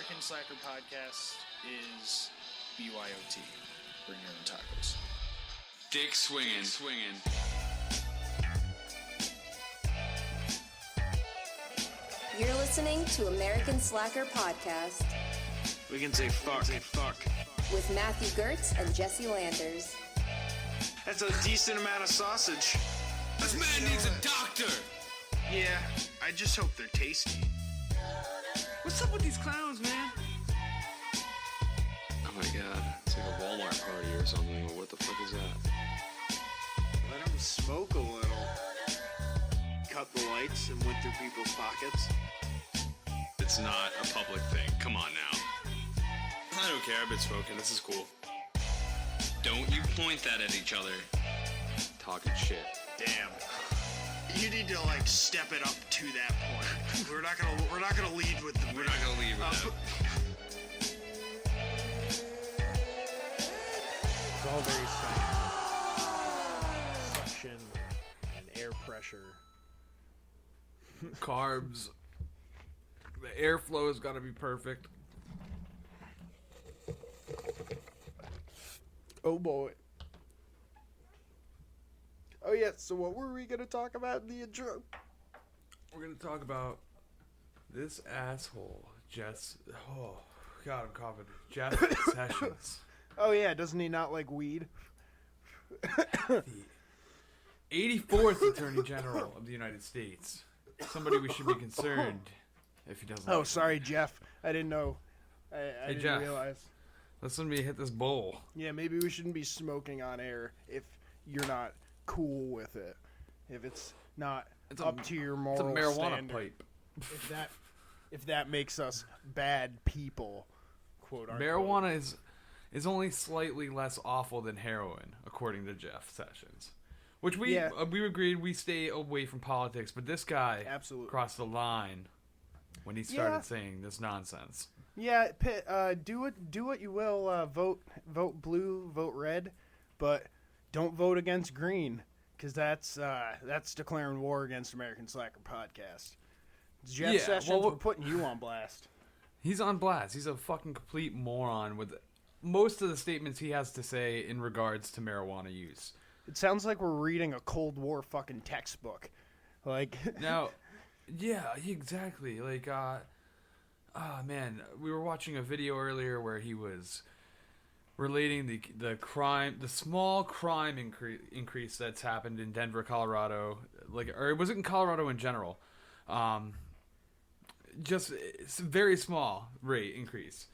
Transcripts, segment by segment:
American Slacker Podcast is BYOT. Bring your own tacos. Dick swinging. You're listening to American Slacker Podcast. We can say fuck. With Matthew Gertz and Jesse Landers. That's a decent amount of sausage. This man needs a doctor. Yeah, I just hope they're tasty. What's up with these clowns, man? Oh my god, it's like a Walmart party or something. What the fuck is that? Let them smoke a little. Cut the lights and went through people's pockets. It's not a public thing. Come on now. I don't care. I've been smoking. This is cool. Don't you point that at each other. Talking shit. Damn. You need to step it up to that point. We're not gonna lead with the. We're not gonna lead with that. It's all very silent. Suction and air pressure. Carbs. The airflow has got to be perfect. Oh boy. Oh yeah, so what were we going to talk about in the intro? We're going to talk about this asshole, Jess. Oh, God, I'm coughing. Jeff Sessions. Oh yeah, doesn't he not like weed? The 84th Attorney General of the United States. Somebody we should be concerned if he doesn't. Oh, sorry, Jeff. I didn't know. I didn't Jeff. realize. Listen to me hit this bowl. Yeah, maybe we shouldn't be smoking on air if you're not cool with it. If it's not up to your moral It's a marijuana standard. pipe. If that makes us bad people, quote unquote. Marijuana is only slightly less awful than heroin, according to Jeff Sessions. Which we agreed we stay away from politics, but this guy Absolutely. crossed the line when he started saying this nonsense. Yeah, do what you will. Vote blue, vote red, but don't vote against green, because that's declaring war against American Slacker Podcast. Jeff Sessions, we're putting you on blast. He's on blast. He's a fucking complete moron with most of the statements he has to say in regards to marijuana use. It sounds like we're reading a Cold War fucking textbook. Now, yeah, exactly. Man, we were watching a video earlier where he was relating the small crime increase that's happened in Denver, Colorado, or was it in Colorado in general? Just it's a very small rate increase,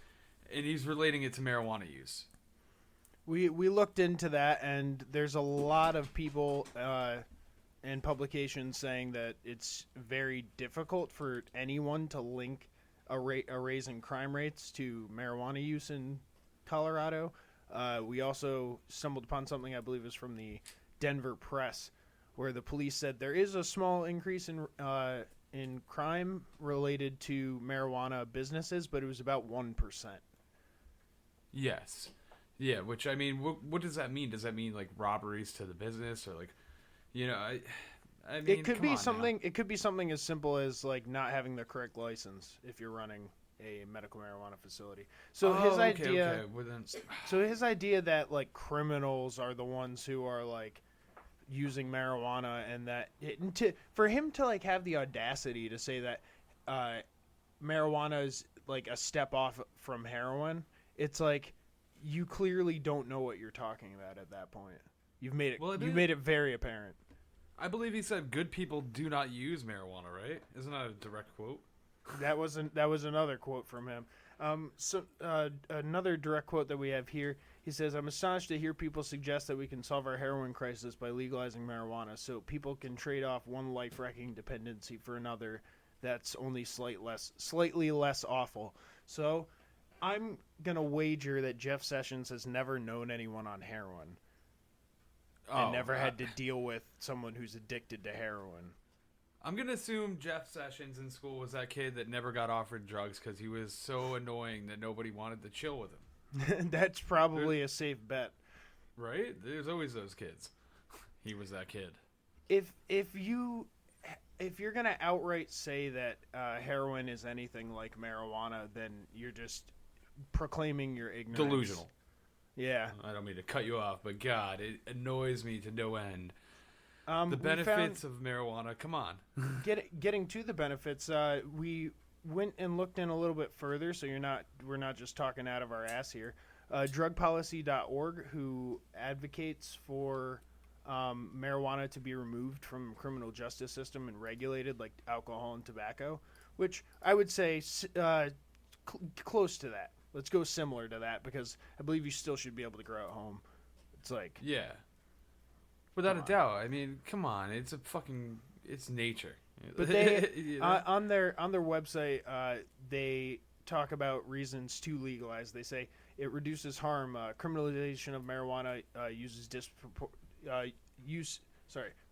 and he's relating it to marijuana use. We looked into that, and there's a lot of people and publications saying that it's very difficult for anyone to link a raise in crime rates to marijuana use in Colorado. We also stumbled upon something I believe is from the Denver Press, where the police said there is a small increase in crime related to marijuana businesses, but it was about 1%. Yes. Yeah, which, I mean, what does that mean? Does that mean, robberies to the business, or, I mean, it could be something. It could be something as simple as not having the correct license if you're running a medical marijuana facility. So his idea. Okay. Well, then, so his idea that criminals are the ones who are using marijuana, and that for him to have the audacity to say that marijuana is a step off from heroin. It's you clearly don't know what you're talking about at that point. You've made it. You made it very apparent. I believe he said good people do not use marijuana, right? Isn't that a direct quote? That was another quote from him. Another direct quote that we have here. He says, "I'm astonished to hear people suggest that we can solve our heroin crisis by legalizing marijuana, so people can trade off one life-wrecking dependency for another that's only slightly less awful." So, I'm gonna wager that Jeff Sessions has never known anyone on heroin. And never had to deal with someone who's addicted to heroin. I'm going to assume Jeff Sessions in school was that kid that never got offered drugs because he was so annoying that nobody wanted to chill with him. That's probably a safe bet. Right? There's always those kids. He was that kid. If you if you're gonna outright say that heroin is anything like marijuana, then you're just proclaiming your ignorance. Delusional. Yeah. I don't mean to cut you off, but God, it annoys me to no end. The We benefits of marijuana, come on. getting to the benefits, we went and looked in a little bit further, so we're not just talking out of our ass here. Drugpolicy.org, who advocates for marijuana to be removed from criminal justice system and regulated like alcohol and tobacco, which I would say close to that. Let's go similar to that, because I believe you still should be able to grow at home. It's like, Yeah. Without a doubt. I mean, come on. It's nature. but they You know? on their website they talk about reasons to legalize. They say it reduces harm. Criminalization of marijuana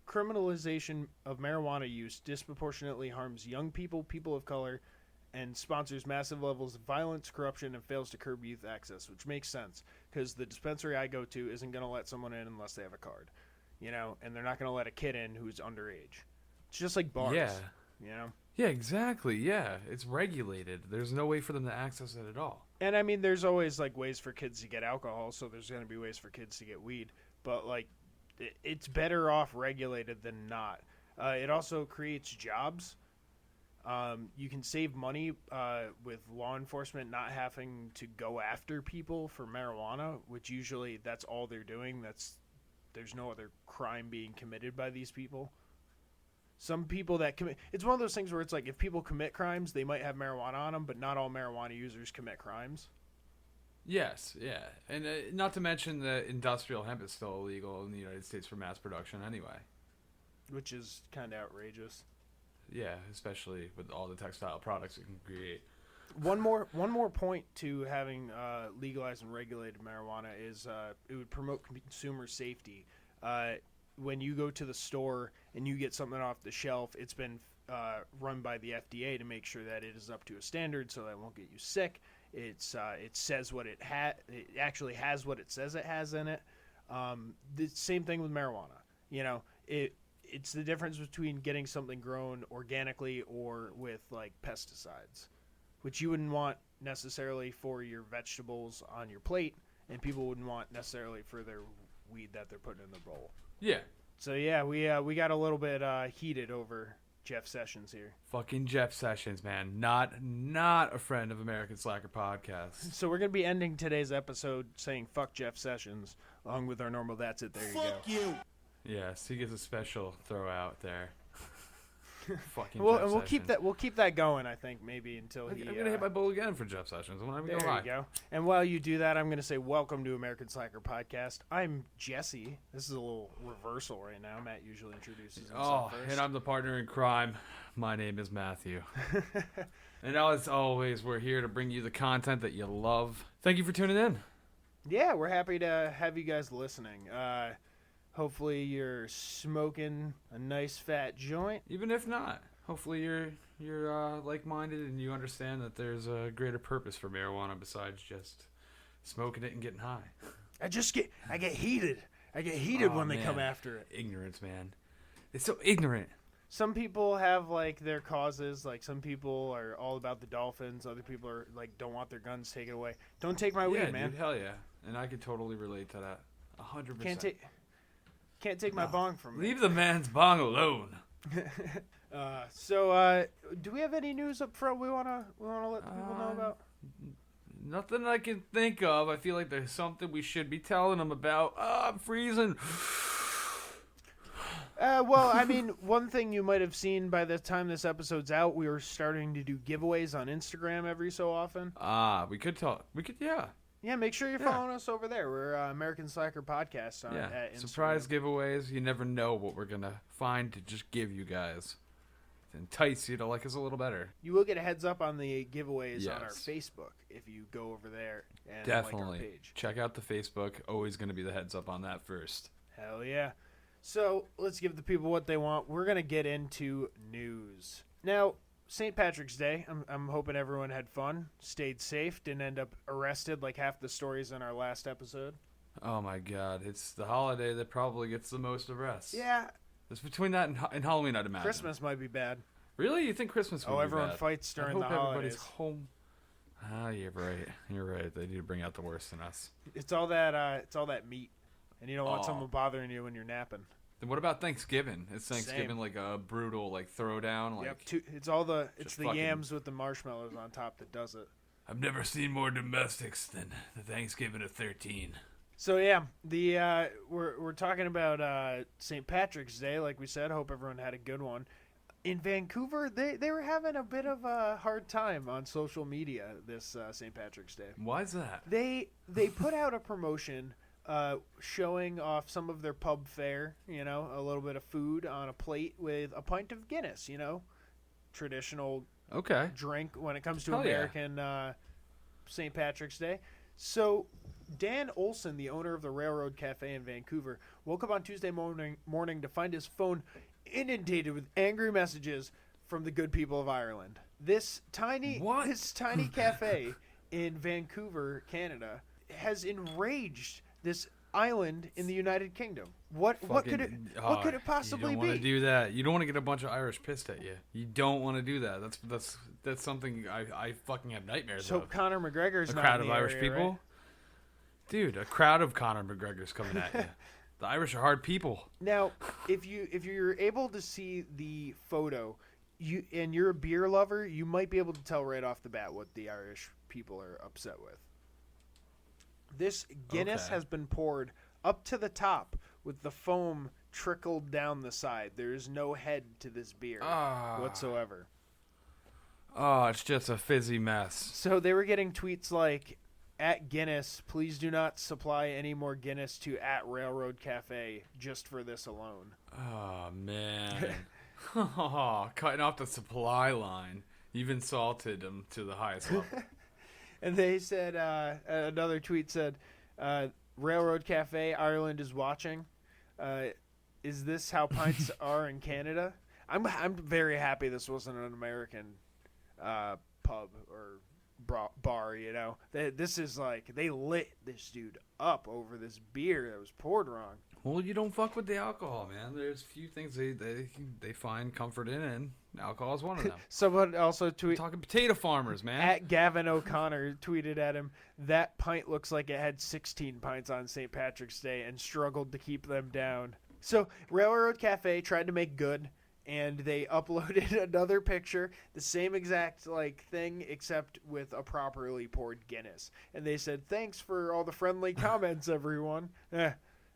criminalization of marijuana use disproportionately harms young people, people of color, and sponsors massive levels of violence, corruption, and fails to curb youth access, which makes sense because the dispensary I go to isn't going to let someone in unless they have a card, and they're not going to let a kid in who's underage. It's just like bars, Yeah. Yeah, exactly. Yeah, it's regulated. There's no way for them to access it at all. And I mean, there's always like ways for kids to get alcohol, so there's going to be ways for kids to get weed, but like it's better off regulated than not. It also creates jobs. You can save money with law enforcement not having to go after people for marijuana, which usually that's all they're doing. There's no other crime being committed by these people. Some people that commit, it's one of those things where it's like if people commit crimes, they might have marijuana on them, but not all marijuana users commit crimes. Yes, yeah. And not to mention that industrial hemp is still illegal in the United States for mass production anyway. Which is kind of outrageous. Yeah, especially with all the textile products it can create. One more point to having legalized and regulated marijuana is it would promote consumer safety. When you go to the store and you get something off the shelf, it's been run by the FDA to make sure that it is up to a standard, so that it won't get you sick. It says what it actually has what it says it has in it. The same thing with marijuana. It's the difference between getting something grown organically or with like pesticides, which you wouldn't want necessarily for your vegetables on your plate, and people wouldn't want necessarily for their weed that they're putting in the bowl. Yeah. So yeah, we got a little bit heated over Jeff Sessions here. Fucking Jeff Sessions, man. Not a friend of American Slacker Podcast. So we're gonna be ending today's episode saying "fuck Jeff Sessions" along with our normal "that's it." There you go. Fuck you. Yes, he gets a special throw out there. Fucking We'll Jeff keep Sessions. we'll keep that going. I think maybe until I'm he. gonna hit my bowl again for Jeff Sessions. I'm not even There gonna lie. you go. And while you do that, I'm going to say welcome to American Slacker Podcast. I'm Jesse. This is a little reversal right now. Matt usually introduces himself first. And I'm the partner in crime. My name is Matthew. And as always, we're here to bring you the content that you love. Thank you for tuning in. Yeah, we're happy to have you guys listening. Hopefully you're smoking a nice fat joint. Even if not, hopefully you're like-minded and you understand that there's a greater purpose for marijuana besides just smoking it and getting high. I get heated. I get heated when they man. come after it. Ignorance, man. It's so ignorant. Some people have like their causes. Like some people are all about the dolphins. Other people are like don't want their guns taken away. Don't take my weed, man. Dude, hell yeah. And I could totally relate to that. 100%. Can't take my bong from me. Leave the man's bong alone. So, do we have any news up front we wanna let people know about? Nothing I can think of. I feel like there's something we should be telling them about. I'm freezing. Well, I mean, one thing you might have seen by the time this episode's out, we were starting to do giveaways on Instagram every so often. We could talk. Yeah. Yeah, make sure you're following us over there. We're American Slacker Podcast at Instagram. Surprise giveaways. You never know what we're going to find to just give you guys. To entice you to like us a little better. You will get a heads up on the giveaways on our Yes. Facebook if you go over there and Definitely. like our page. Check out the Facebook. Always going to be the heads up on that first. Hell yeah. So, let's give the people what they want. We're going to get into news. Now, St. Patrick's Day. I'm hoping everyone had fun, stayed safe, didn't end up arrested like half the stories in our last episode. Oh my God. It's the holiday that probably gets the most arrests. Yeah, It's between that and Halloween, I'd imagine. Christmas might be bad. Really? You think Christmas would be everyone bad? fights during I hope the everybody's holidays. home. Ah, you're right. You're right. They need to bring out the worst in us. It's all that meat, and you don't want Oh. someone bothering you when you're napping. Then what about Thanksgiving? Is Thanksgiving Same. like a brutal like throwdown? Like Yep. It's the fucking- yams with the marshmallows on top that does it. I've never seen more domestics than the Thanksgiving of 13. So yeah, we're talking about St. Patrick's Day, like we said. Hope everyone had a good one. In Vancouver, they were having a bit of a hard time on social media this St. Patrick's Day. Why is that? They put out a promotion showing off some of their pub fare, a little bit of food on a plate with a pint of Guinness, traditional Okay. drink when it comes to Hell yeah. American St. Patrick's Day. So Dan Olson, the owner of the Railroad Cafe in Vancouver, woke up on Tuesday morning to find his phone inundated with angry messages from the good people of Ireland. This tiny cafe in Vancouver, Canada, has enraged this island in the United Kingdom. What could it possibly You don't want be? to do that. You don't want to get a bunch of Irish pissed at you. You don't want to do that. That's something I fucking have nightmares So of. Conor McGregor's A not crowd in of the Irish area, people. right? Dude, a crowd of Conor McGregor's coming at you. The Irish are hard people. Now, if you're able to see the photo, and you're a beer lover, you might be able to tell right off the bat what the Irish people are upset with. This Guinness Okay. has been poured up to the top with the foam trickled down the side. There is no head to this beer whatsoever. Oh, it's just a fizzy mess. So they were getting tweets like, at Guinness, please do not supply any more Guinness to at Railroad Cafe just for this alone. Oh, man. Cutting off the supply line. You've insulted them to the highest level. And they said, another tweet said, Railroad Cafe, Ireland is watching. Is this how pints are in Canada? I'm very happy this wasn't an American pub or bar, This is like, they lit this dude up over this beer that was poured wrong. Well, you don't fuck with the alcohol, man. There's few things they find comfort in, and alcohol is one of them. Someone also We're tweeted, talking potato farmers, man. at Gavin O'Connor tweeted at him, that pint looks like it had 16 pints on St. Patrick's Day and struggled to keep them down. So Railroad Cafe tried to make good, and they uploaded another picture, the same exact thing, except with a properly poured Guinness. And they said, thanks for all the friendly comments, everyone.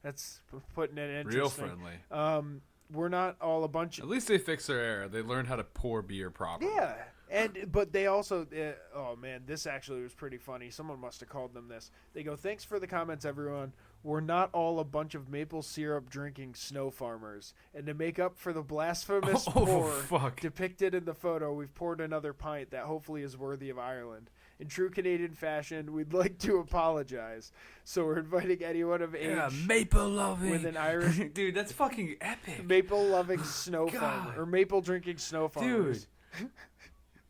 That's putting it interesting. Real friendly. We're not all a bunch of... At least they fixed their error. They learned how to pour beer properly. Yeah, but they also... oh, man, this actually was pretty funny. Someone must have called them this. They go, thanks for the comments, everyone. We're not all a bunch of maple syrup drinking snow farmers. And to make up for the blasphemous pour fuck. depicted in the photo, we've poured another pint that hopefully is worthy of Ireland. In true Canadian fashion, we'd like to apologize. So we're inviting anyone of age maple loving. with an Irish... Dude, that's fucking epic. maple-loving snow farmer. Or maple-drinking snow farmers. Dude.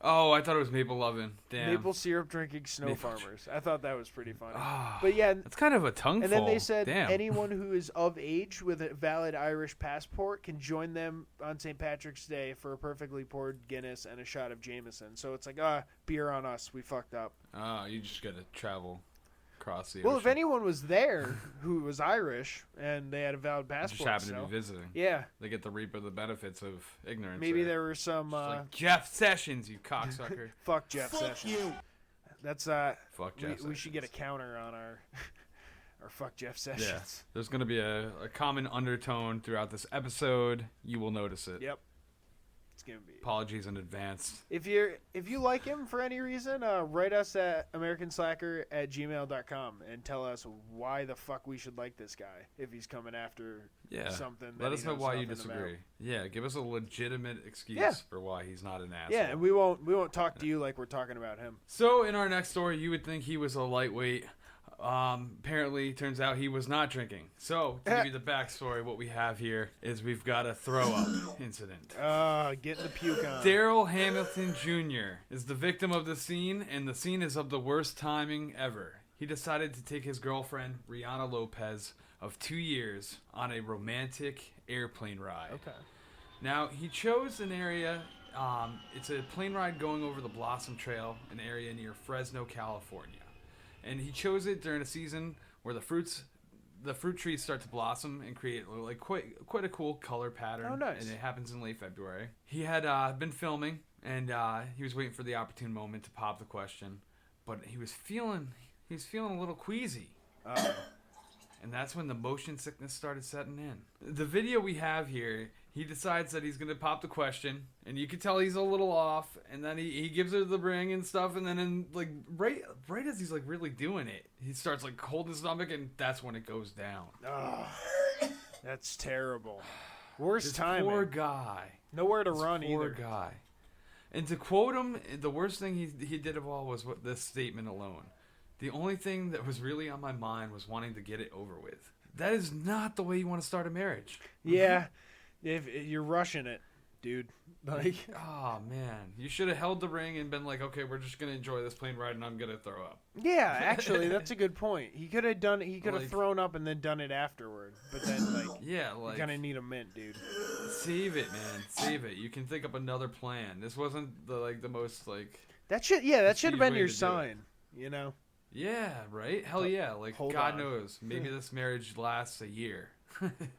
Oh, I thought it was maple loving. Damn. Maple syrup drinking snow Maple farmers. I thought that was pretty funny. Ah, But yeah, that's kind of a tongue and then fall. they said Damn. anyone who is of age with a valid Irish passport can join them on St. Patrick's Day for a perfectly poured Guinness and a shot of Jameson. So it's like, beer on us. We fucked up. Oh, you just got to travel across the Well, if ocean. anyone was there who was Irish and they had a valid passport, just happened to so- be visiting. yeah, They get to reap the benefits of ignorance. maybe there were some Just like Jeff Sessions, you cocksucker. fuck Jeff Sessions. That's Fuck Jeff we should get a Sessions. counter on our fuck Jeff Sessions. Yeah. There's going to be a common undertone throughout this episode. You will notice it. Yep. It's gonna be. Apologies in advance. If you like him for any reason, write us at americanslacker@gmail.com and tell us why the fuck we should like this guy if he's coming after Yeah. something. Let that us he know knows why you nothing disagree. about. Yeah, give us a legitimate excuse Yeah. for why he's not an asshole. Yeah, and we won't talk to you like we're talking about him. So in our next story, you would think he was a lightweight. Apparently, turns out he was not drinking. So to give you the backstory, what we have here is we've got a throw-up incident. Getting the puke on. Daryl Hamilton Jr. is the victim of the scene, and the scene is of the worst timing ever. he decided to take his girlfriend, Rihanna Lopez, of 2 years, on a romantic airplane ride. Okay. Now, he chose an area, it's a plane ride going over the Blossom Trail, an area near Fresno, California. And he chose it during a season where the fruit trees start to blossom and create like quite a cool color pattern. Oh, nice. And it happens in late February. He had been filming, and he was waiting for the opportune moment to pop the question, but he was feeling a little queasy. And that's when the motion sickness started setting in. The video we have here, he decides that he's going to pop the question, and you can tell he's a little off, and then he gives her the ring and stuff, and then right as he's like really doing it, he starts like holding his stomach, and that's when it goes down. Oh, that's terrible. Worst time. Poor guy. Nowhere to run either. Poor guy. And to quote him, the worst thing he did of all was this statement alone. The only thing that was really on my mind was wanting to get it over with. That is not the way you want to start a marriage. Yeah, if you're rushing it, dude. Like, oh man, you should have held the ring and been like, okay, we're just gonna enjoy this plane ride, and I'm gonna throw up. yeah, actually, that's a good point. He could have done. He could have Like- thrown up and then done it afterward. But then, like, Yeah, you like kind of need a mint, dude. save it, man, save it. You can think up another plan. This wasn't the most like. That should have speedy been way your to do it. sign. You know. Yeah, right. Hell yeah. Like Hold God on. knows, maybe this marriage lasts a year.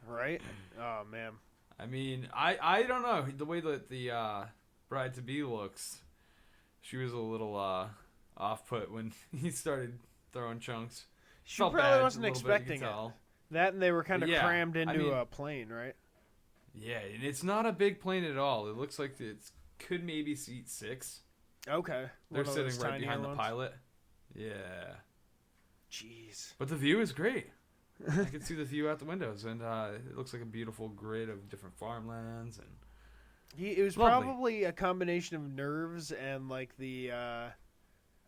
Right? Oh man. I mean, I don't know. The way that the bride-to-be looks, she was a little off-put when he started throwing chunks. She Felt probably bad wasn't a little bit, you expecting can it. tell. That and they were kind of Yeah, crammed I into mean- a plane, right? Yeah, and it's not a big plane at all. It looks like it could maybe seat 6. Okay. They're One of sitting those right tinier behind the ones. pilot. Yeah. Jeez. But the view is great. I can see the view out the windows, and it looks like a beautiful grid of different farmlands. And It was Lovely. probably a combination of nerves and like the I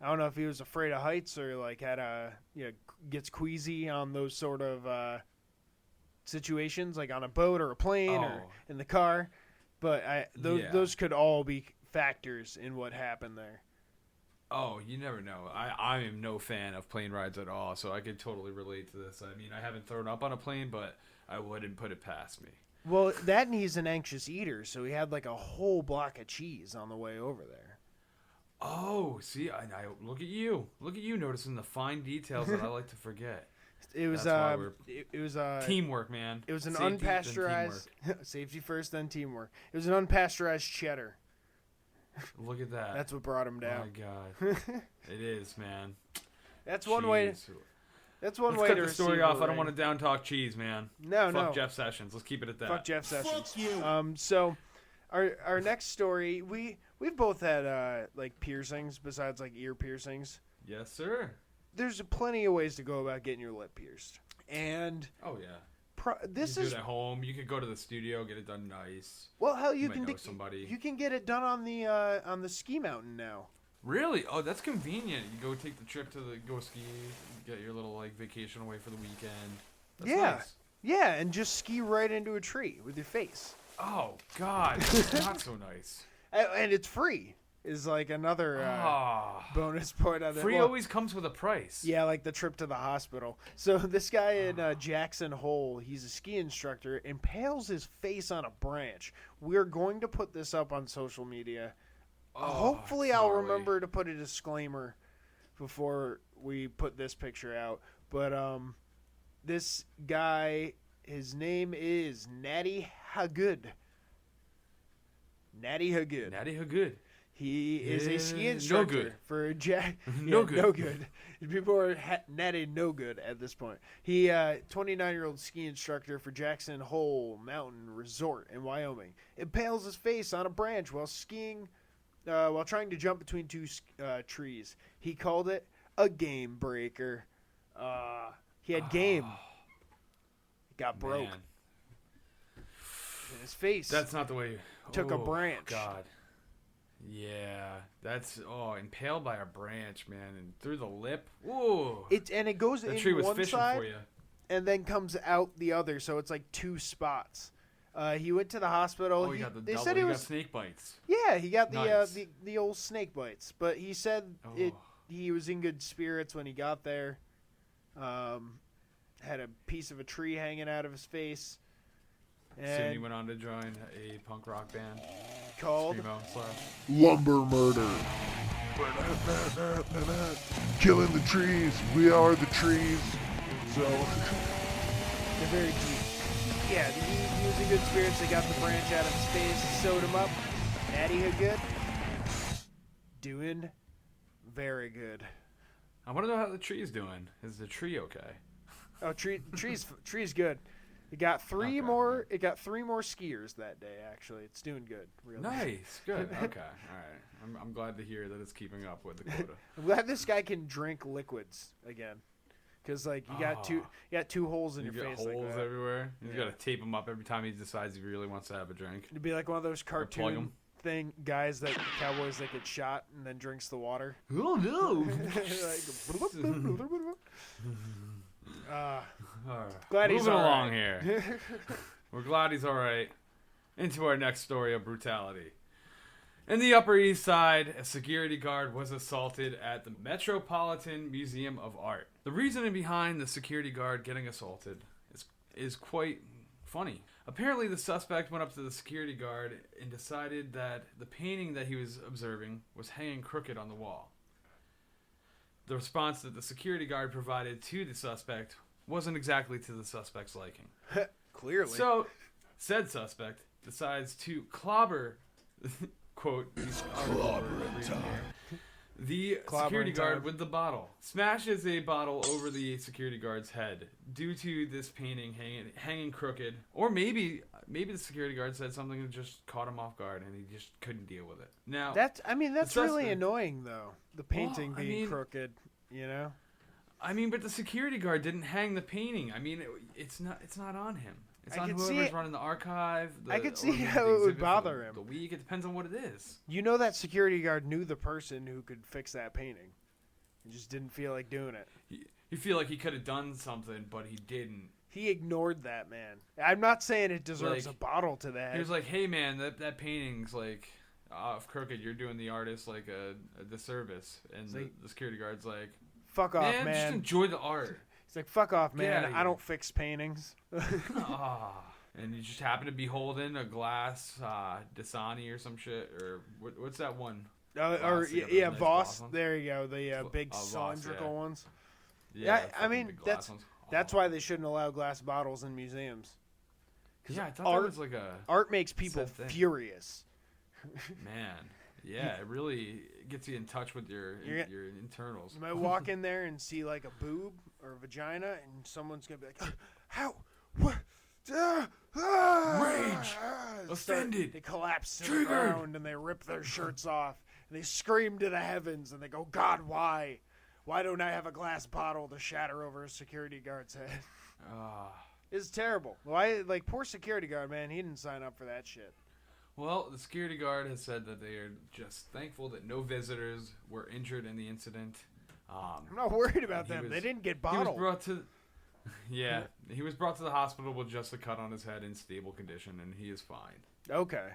don't know if he was afraid of heights or like had gets queasy on those sort of situations, like on a boat or a plane or Oh. in the car. But Yeah. those could all be factors in what happened there. oh, you never know. I am no fan of plane rides at all, so I could totally relate to this. I mean, I haven't thrown up on a plane, but I wouldn't put it past me. Well, that and he's an anxious eater, so he had like a whole block of cheese on the way over there. Oh, see, I look at you noticing the fine details that I like to forget. It was That's why it was Teamwork, man. It was an Safety, then unpasteurized safety first, then teamwork. It was an unpasteurized cheddar. teamwork. Look at that. That's what brought him Oh down. my god, it is, man. That's one way. Jeez. That's one Let's way cut to the story receive off. a I don't ring. want to down talk cheese, man. No, Fuck no. Jeff Sessions. Let's keep it at that. Fuck Jeff Sessions. Fuck you. So, our next story, we've both had like piercings besides like ear piercings. Yes, sir. There's plenty of ways to go about getting your lip pierced, and Oh yeah. this you can is do it at home. You could go to the studio, get it done nice. well, hell, you might can know do, somebody. you can get it done on the ski mountain now. Really? Oh, that's convenient. You go take the trip to go ski, get your little like vacation away for the weekend. That's Yeah. nice. Yeah, and just ski right into a tree with your face. Oh God, that's not so nice. And it's free. Is like another bonus point on it. Free Well, always comes with a price. yeah, like the trip to the hospital. So this guy in Jackson Hole, he's a ski instructor, impales his face on a branch. We're going to put this up on social media. Oh, Hopefully it's I'll gnarly. remember to put a disclaimer before we put this picture out. But this guy, his name is Natty Hagood. Natty Hagood. Natty Hagood. He is a ski No instructor good. for Jack. No Yeah, good. No good. People are Natty no good at this point. He 29-year-old ski instructor for Jackson Hole Mountain Resort in Wyoming. Impales his face on a branch while skiing, while trying to jump between two trees. He called it a game breaker. He had game. It got broke. Man, In his face. that's not the way. Took a Oh, branch. God. Yeah, that's impaled by a branch, man, and through the lip. Ooh, It goes that in tree was one fishing side for you. and then comes out the other, so it's like two spots. He went to the hospital. Oh, you got the they double. said you it got was snake bites. yeah. He got Nice. the old snake bites, but he said Oh. he was in good spirits when he got there. Had a piece of a tree hanging out of his face. Soon he And went on to join a punk rock band. called Lumber murder. Killing the trees. We are the trees. So they're very deep. Yeah, he was in good spirits. They got the branch out of his face, sewed him up. Natty Hood good. Doing very good. I want to know how the tree's doing. Is the tree okay? Oh, tree's good. It got three Okay, more. It got 3 more skiers that day. Actually, it's doing good. Really. Nice, good. Okay, all right. I'm glad to hear that it's keeping up with the quota. I'm glad this guy can drink liquids again, because like you got two holes in You your got face. holes like that. everywhere. He's Yeah. got to tape them up every time he decides he really wants to have a drink. It'd be like one of those plug cartoon 'em. thing guys that cowboys that get shot and then drinks the water. Oh no! Glad he's Moving all along right. here. We're glad he's all right. Into our next story of brutality. In the Upper East Side, a security guard was assaulted at the Metropolitan Museum of Art. The reasoning behind the security guard getting assaulted is quite funny. Apparently, the suspect went up to the security guard and decided that the painting that he was observing was hanging crooked on the wall. The response that the security guard provided to the suspect wasn't exactly to the suspect's liking. Clearly. So, said suspect decides to clobber, quote, the security guard time. with the bottle. Smashes a bottle over the security guard's head due to this painting hanging crooked. Or maybe the security guard said something that just caught him off guard and he just couldn't deal with it. Now, that's really suspect- annoying though. The painting Well, I being mean- crooked, you know. but the security guard didn't hang the painting. It's not on him. It's I on can see whoever's it. running the archive. I could or see maybe how the it would exhibit for bother him. The week. It depends on what it is. You know that security guard knew the person who could fix that painting. He just didn't feel like doing it. You feel like he could have done something, but he didn't. He ignored that man. I'm not saying it deserves Like, a bottle to that. He was like, "Hey man, that painting's like off crooked. You're doing the artist like a disservice." And the security guard's like, "Fuck off, man, man." just enjoy the art." He's like, "Fuck off, Get man. outta I here." don't fix paintings." And you just happen to be holding a glass Dasani or some shit, or what's that one? Or Voss, you got those yeah, nice Voss. glass ones. There you go. The big Voss, cylindrical yeah. ones. Yeah, I fucking mean, big glass ones. That's why they shouldn't allow glass bottles in museums. Yeah, I thought art- that was like a Art makes people Sad thing. furious. man. Yeah, it really gets you in touch with your internals. You might walk in there and see like a boob or a vagina, and someone's gonna be like, "How? What? Rage! They Offended! They collapse to the Triggered! ground and they rip their shirts off and they scream to the heavens and they go, "God, why? Why don't I have a glass bottle to shatter over a security guard's head?" It's terrible. Why? Like, poor security guard, man. He didn't sign up for that shit. Well, the security guard has said that they are just thankful that no visitors were injured in the incident. I'm not worried about He them. was- They didn't get He bottled. was brought to, he was brought to the hospital with just a cut on his head in stable condition, and he is fine. Okay.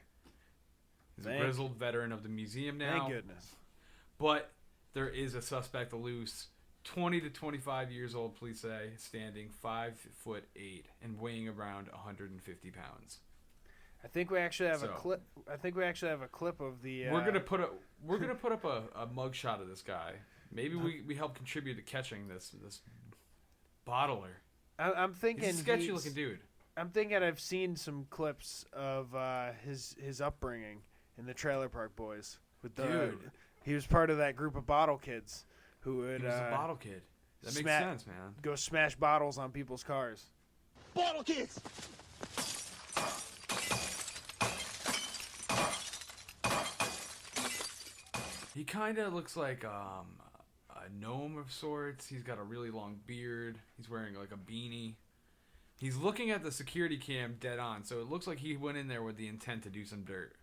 He's a grizzled veteran of the museum now. Thank goodness. But there is a suspect loose, 20 to 25 years old, police say, standing 5'8" and weighing around 150 pounds. I think we actually have a So- clip. I think we actually have a clip of the. We're gonna put up a mugshot of this guy. Maybe we help contribute to catching this bottler. I'm thinking He's a sketchy looking dude. I'm thinking I've seen some clips of his upbringing in the Trailer Park Boys. With the, Dude. he was part of that group of bottle kids who would He was a bottle kid. That makes sma- sense, man. go smash bottles on people's cars. bottle kids. He kind of looks like a gnome of sorts. He's got a really long beard. He's wearing like a beanie. He's looking at the security cam dead on, so it looks like he went in there with the intent to do some dirt.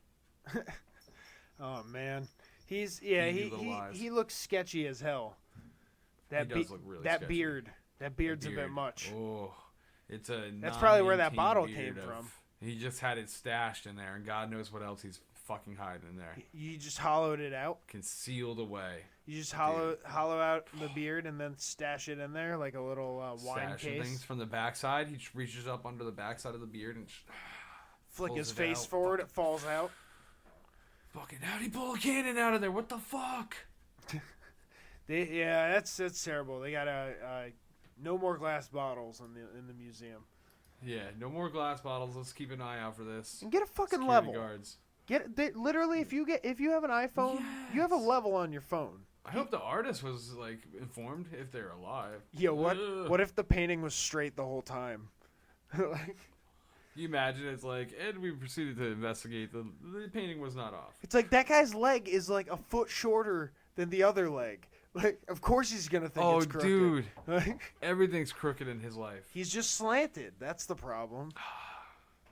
Oh man, he knew little eyes. he looks sketchy as hell. He does look really that sketchy. beard's a Beard. bit much. Oh, it's a. That's probably where that non-maintained bottle beard came of- from. He just had it stashed in there, and God knows what else he's fucking hiding in there. You just hollowed it out. Concealed away. You just hollow out the beard and then stash it in there like a little wine Stashing case. things from the backside. He just reaches up under the backside of the beard and just Flick pulls his it face out. forward, it falls out. Fucking how'd he pull a cannon out of there? What the fuck? That's terrible. They got no more glass bottles in the museum. Yeah, no more glass bottles. Let's keep an eye out for this. And get a fucking Security level. guards. Literally, if you have an iPhone, you have a level on your phone. I hope the artist was like informed if they're alive. Yeah, Ugh. what if the painting was straight the whole time? Like, Can you imagine? It's like, and we proceeded to investigate. The painting was not off. it's like that guy's leg is like a foot shorter than the other leg. Like, of course he's gonna think it's crooked. Dude, Like, everything's crooked in his life. he's just slanted. That's the problem.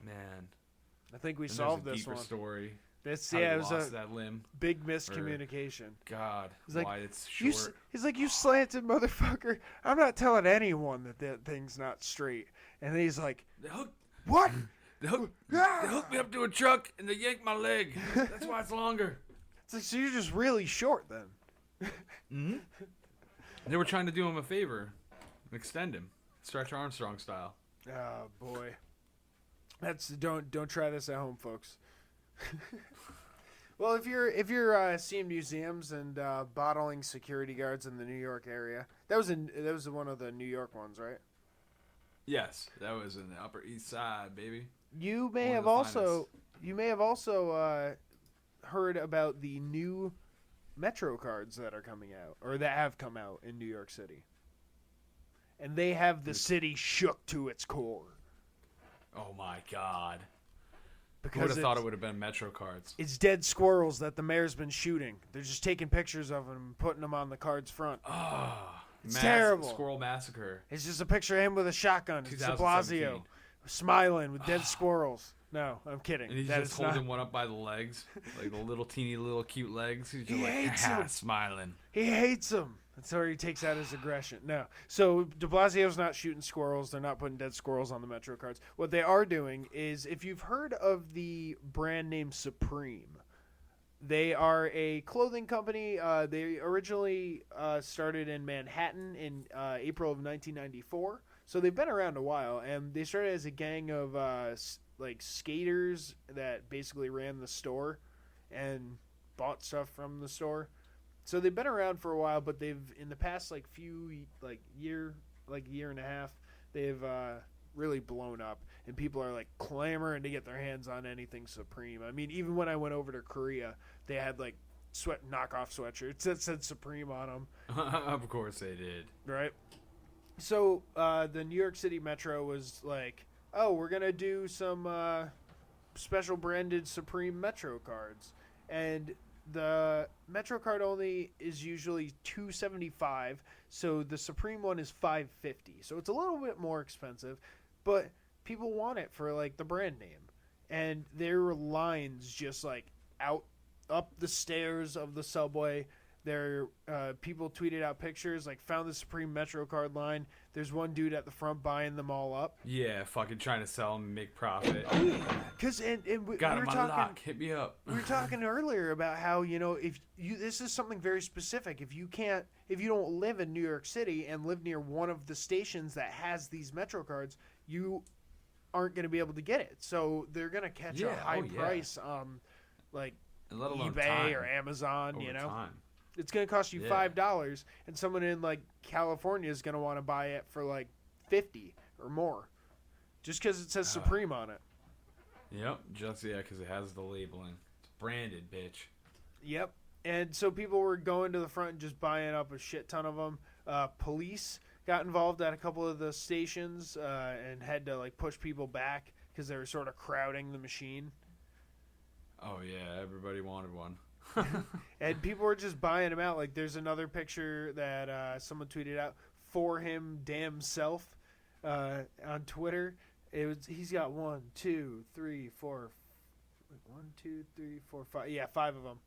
Man, I think we and solved there's a this deeper one. story. That's How yeah, he it was lost a that limb. big miscommunication. God, He's like, why it's short. He's like, you slanted motherfucker. I'm not telling anyone that thing's not straight. And then he's like, They hooked, what? they hooked me up to a truck and they yanked my leg. That's why it's longer. It's like, so you're just really short then. They were trying to do him a favor and extend him, Stretch Armstrong style. Oh boy, don't try this at home, folks. Well, if you're seeing museums and bottling security guards in the New York area, that was one of the New York ones, right? Yes, that was in the Upper East Side, baby. You may One of have the also heard about the new Metro cards that are coming out, or that have come out in New York City, and they have the city shook to its core. Oh my God! Who would Because have thought it would have been Metro cards? it's dead squirrels that the mayor's been shooting. They're just taking pictures of them and putting them on the card's front. Oh, It's terrible. Squirrel Massacre. It's just a picture of him with a shotgun. It's de 2017. Blasio smiling with dead squirrels. No, I'm kidding. And he's That just is holding not- one up by the legs, like the little teeny little cute legs. He's just He like hates 'em. smiling. He hates them. That's where he takes out his aggression. No. So de Blasio's not shooting squirrels. They're not putting dead squirrels on the Metro cards. What they are doing is, if you've heard of the brand name Supreme, they are a clothing company. They originally started in Manhattan in April of 1994. So they've been around a while, and they started as a gang of like skaters that basically ran the store and bought stuff from the store. So they've been around for a while, but they've in the past year and a half, they've really blown up, and people are like clamoring to get their hands on anything Supreme. I mean, even when I went over to Korea, they had like knockoff sweatshirts that said Supreme on them. Of course they did. Right. So the New York City Metro was like, oh, we're going to do some special branded Supreme Metro cards. And the Metro card only is usually $275, so the Supreme one is $550. So it's a little bit more expensive, but people want it for like the brand name. And there were lines just like up the stairs of the subway. There, people tweeted out pictures, like found the Supreme Metro card line. There's one dude at the front buying them all up. Yeah, fucking trying to sell them and make profit. Cause we Got were him on talking, lock. Hit me up. we were talking earlier about how, this is something very specific. If you don't live in New York City and live near one of the stations that has these Metro cards, you aren't going to be able to get it. So they're going to catch a high price on like And let alone eBay time. or Amazon, Over time. It's going to cost you $5, and someone in like California is going to want to buy it for like $50 or more, just because it says Supreme on it. Yep, just because it has the labeling. It's branded, bitch. Yep. And so people were going to the front and just buying up a shit ton of them. Police got involved at a couple of the stations and had to like push people back because they were sort of crowding the machine. Oh yeah, everybody wanted one. And people were just buying them out. Like, there's another picture that someone tweeted out for him damn self on Twitter. He's got 1, 2, 3, 4. 1, 2, 3, 4, 5. Yeah, 5 of them.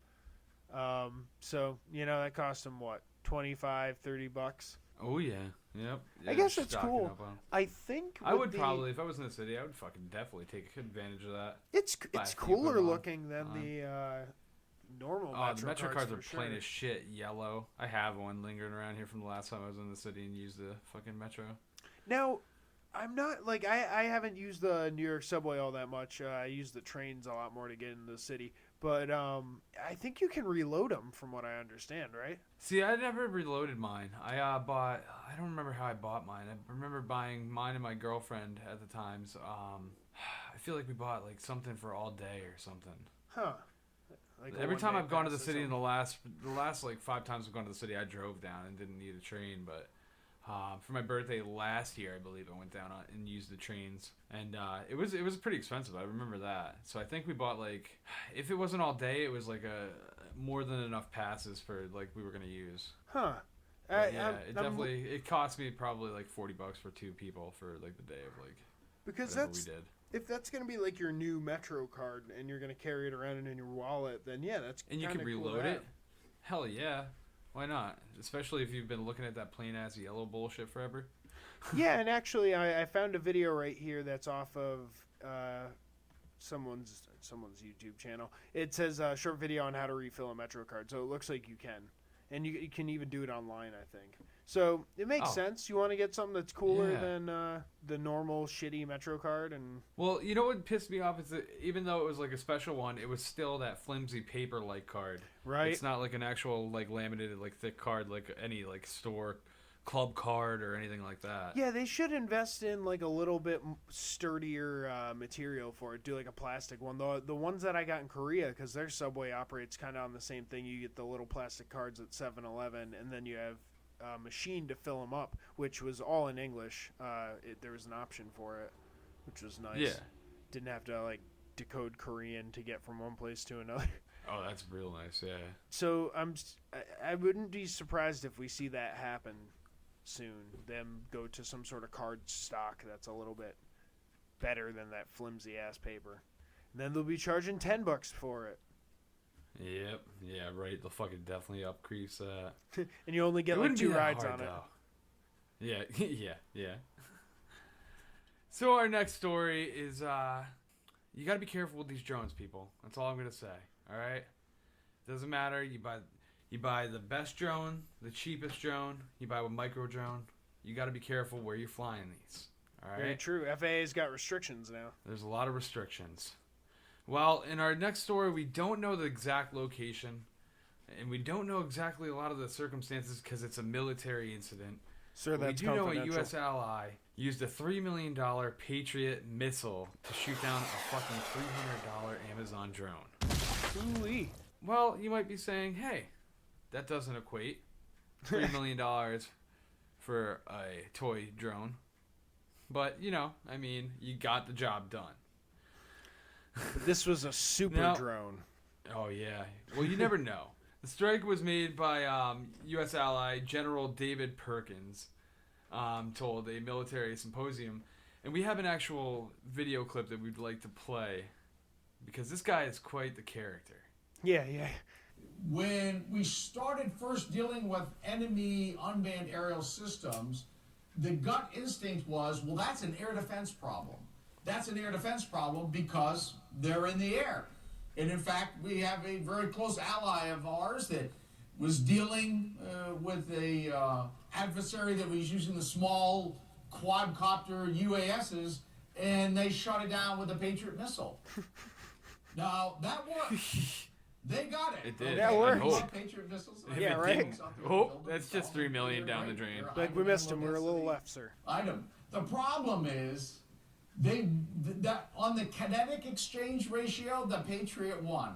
So that cost him what, $25, $30? Oh yeah. Yep. I guess just it's stocking cool. up on 'em. I think I with would the- probably, if I was in the city, I would fucking definitely take advantage of that. It's buy a few, cooler put 'em on. looking than the normal Oh, the Metro cards for are plain sure. as shit yellow. I have one lingering around here from the last time I was in the city and used the fucking Metro. Now, I'm not like I haven't used the New York subway all that much. I use the trains a lot more to get into the city. But I think you can reload them, from what I understand, right? See, I never reloaded mine. I don't remember how I bought mine. I remember buying mine and my girlfriend at the times. I feel like we bought like something for all day or something. Huh. Like a Every time one-day I've gone to the pass or city in something. the last like 5 times I've gone to the city, I drove down and didn't need a train. But for my birthday last year, I believe I went down and used the trains, and it was pretty expensive. I remember that. So I think we bought like, if it wasn't all day, it was like a more than enough passes for like we were gonna use. Huh. But yeah, it cost me probably like $40 for 2 people for like the day of like because whatever that's we did. if that's gonna be like your new Metro card and you're gonna carry it around in your wallet, then yeah, that's And you kinda can cool to reload have. it. Hell yeah. Why not? Especially if you've been looking at that plain ass yellow bullshit forever. Yeah, and actually, I found a video right here that's off of someone's YouTube channel. It says a short video on how to refill a Metro card, so it looks like you can, and you can even do it online, I think. So it makes Oh. sense. You want to get something that's cooler Yeah. than the normal shitty Metro card, and Well, you know what pissed me off is that even though it was like a special one, it was still that flimsy paper-like card. right? It's not like an actual like laminated like thick card like any like store club card or anything like that. Yeah, they should invest in like a little bit sturdier material for it. Do like a plastic one. The ones that I got in Korea, because their subway operates kind of on the same thing. You get the little plastic cards at 7-Eleven, and then you have a machine to fill them up, which was all in English. There was an option for it, which was nice. Yeah. Didn't have to like decode Korean to get from one place to another. Oh, that's real nice. Yeah. So I wouldn't be surprised if we see that happen soon. Them go to some sort of card stock that's a little bit better than that flimsy ass paper. And then they'll be charging $10 for it, Yep. Yeah. Right. They'll fucking definitely upcrease that. and you only get like wouldn't be 2 that rides hard, on it. though. Yeah. Yeah. So our next story is you got to be careful with these drones, people. That's all I'm gonna say. All right. Doesn't matter. You buy the best drone, the cheapest drone. You buy a micro drone. You got to be careful where you're flying these. All right. Very true. FAA's got restrictions now. There's a lot of restrictions. Well, in our next story, we don't know the exact location, and we don't know exactly a lot of the circumstances because it's a military incident. Sir, But that's we do know a confidential. U.S. ally used a $3 million Patriot missile to shoot down a fucking $300 Amazon drone. Ooh-wee. Well, you might be saying, hey, that doesn't equate. $3 million for a toy drone. But, you know, I mean, you got the job done. But this was a super Now- drone. Oh, yeah. Well, you never know. The strike was made by U.S. ally General David Perkins, told a military symposium. And we have an actual video clip that we'd like to play because this guy is quite the character. Yeah. When we started first dealing with enemy unmanned aerial systems, the gut instinct was, well, that's an air defense problem. That's an air defense problem because they're in the air. And in fact, we have a very close ally of ours that was dealing with a adversary that was using the small quadcopter UASs, and they shot it down with a Patriot missile. Now, that worked. They got it. It did. That Okay, worked. you want Patriot missiles? Yeah, right. Oh, that's just $3 million down the drain. Like, we missed him. We're a little left, sir. Item. The problem is, that on the kinetic exchange ratio, the Patriot won.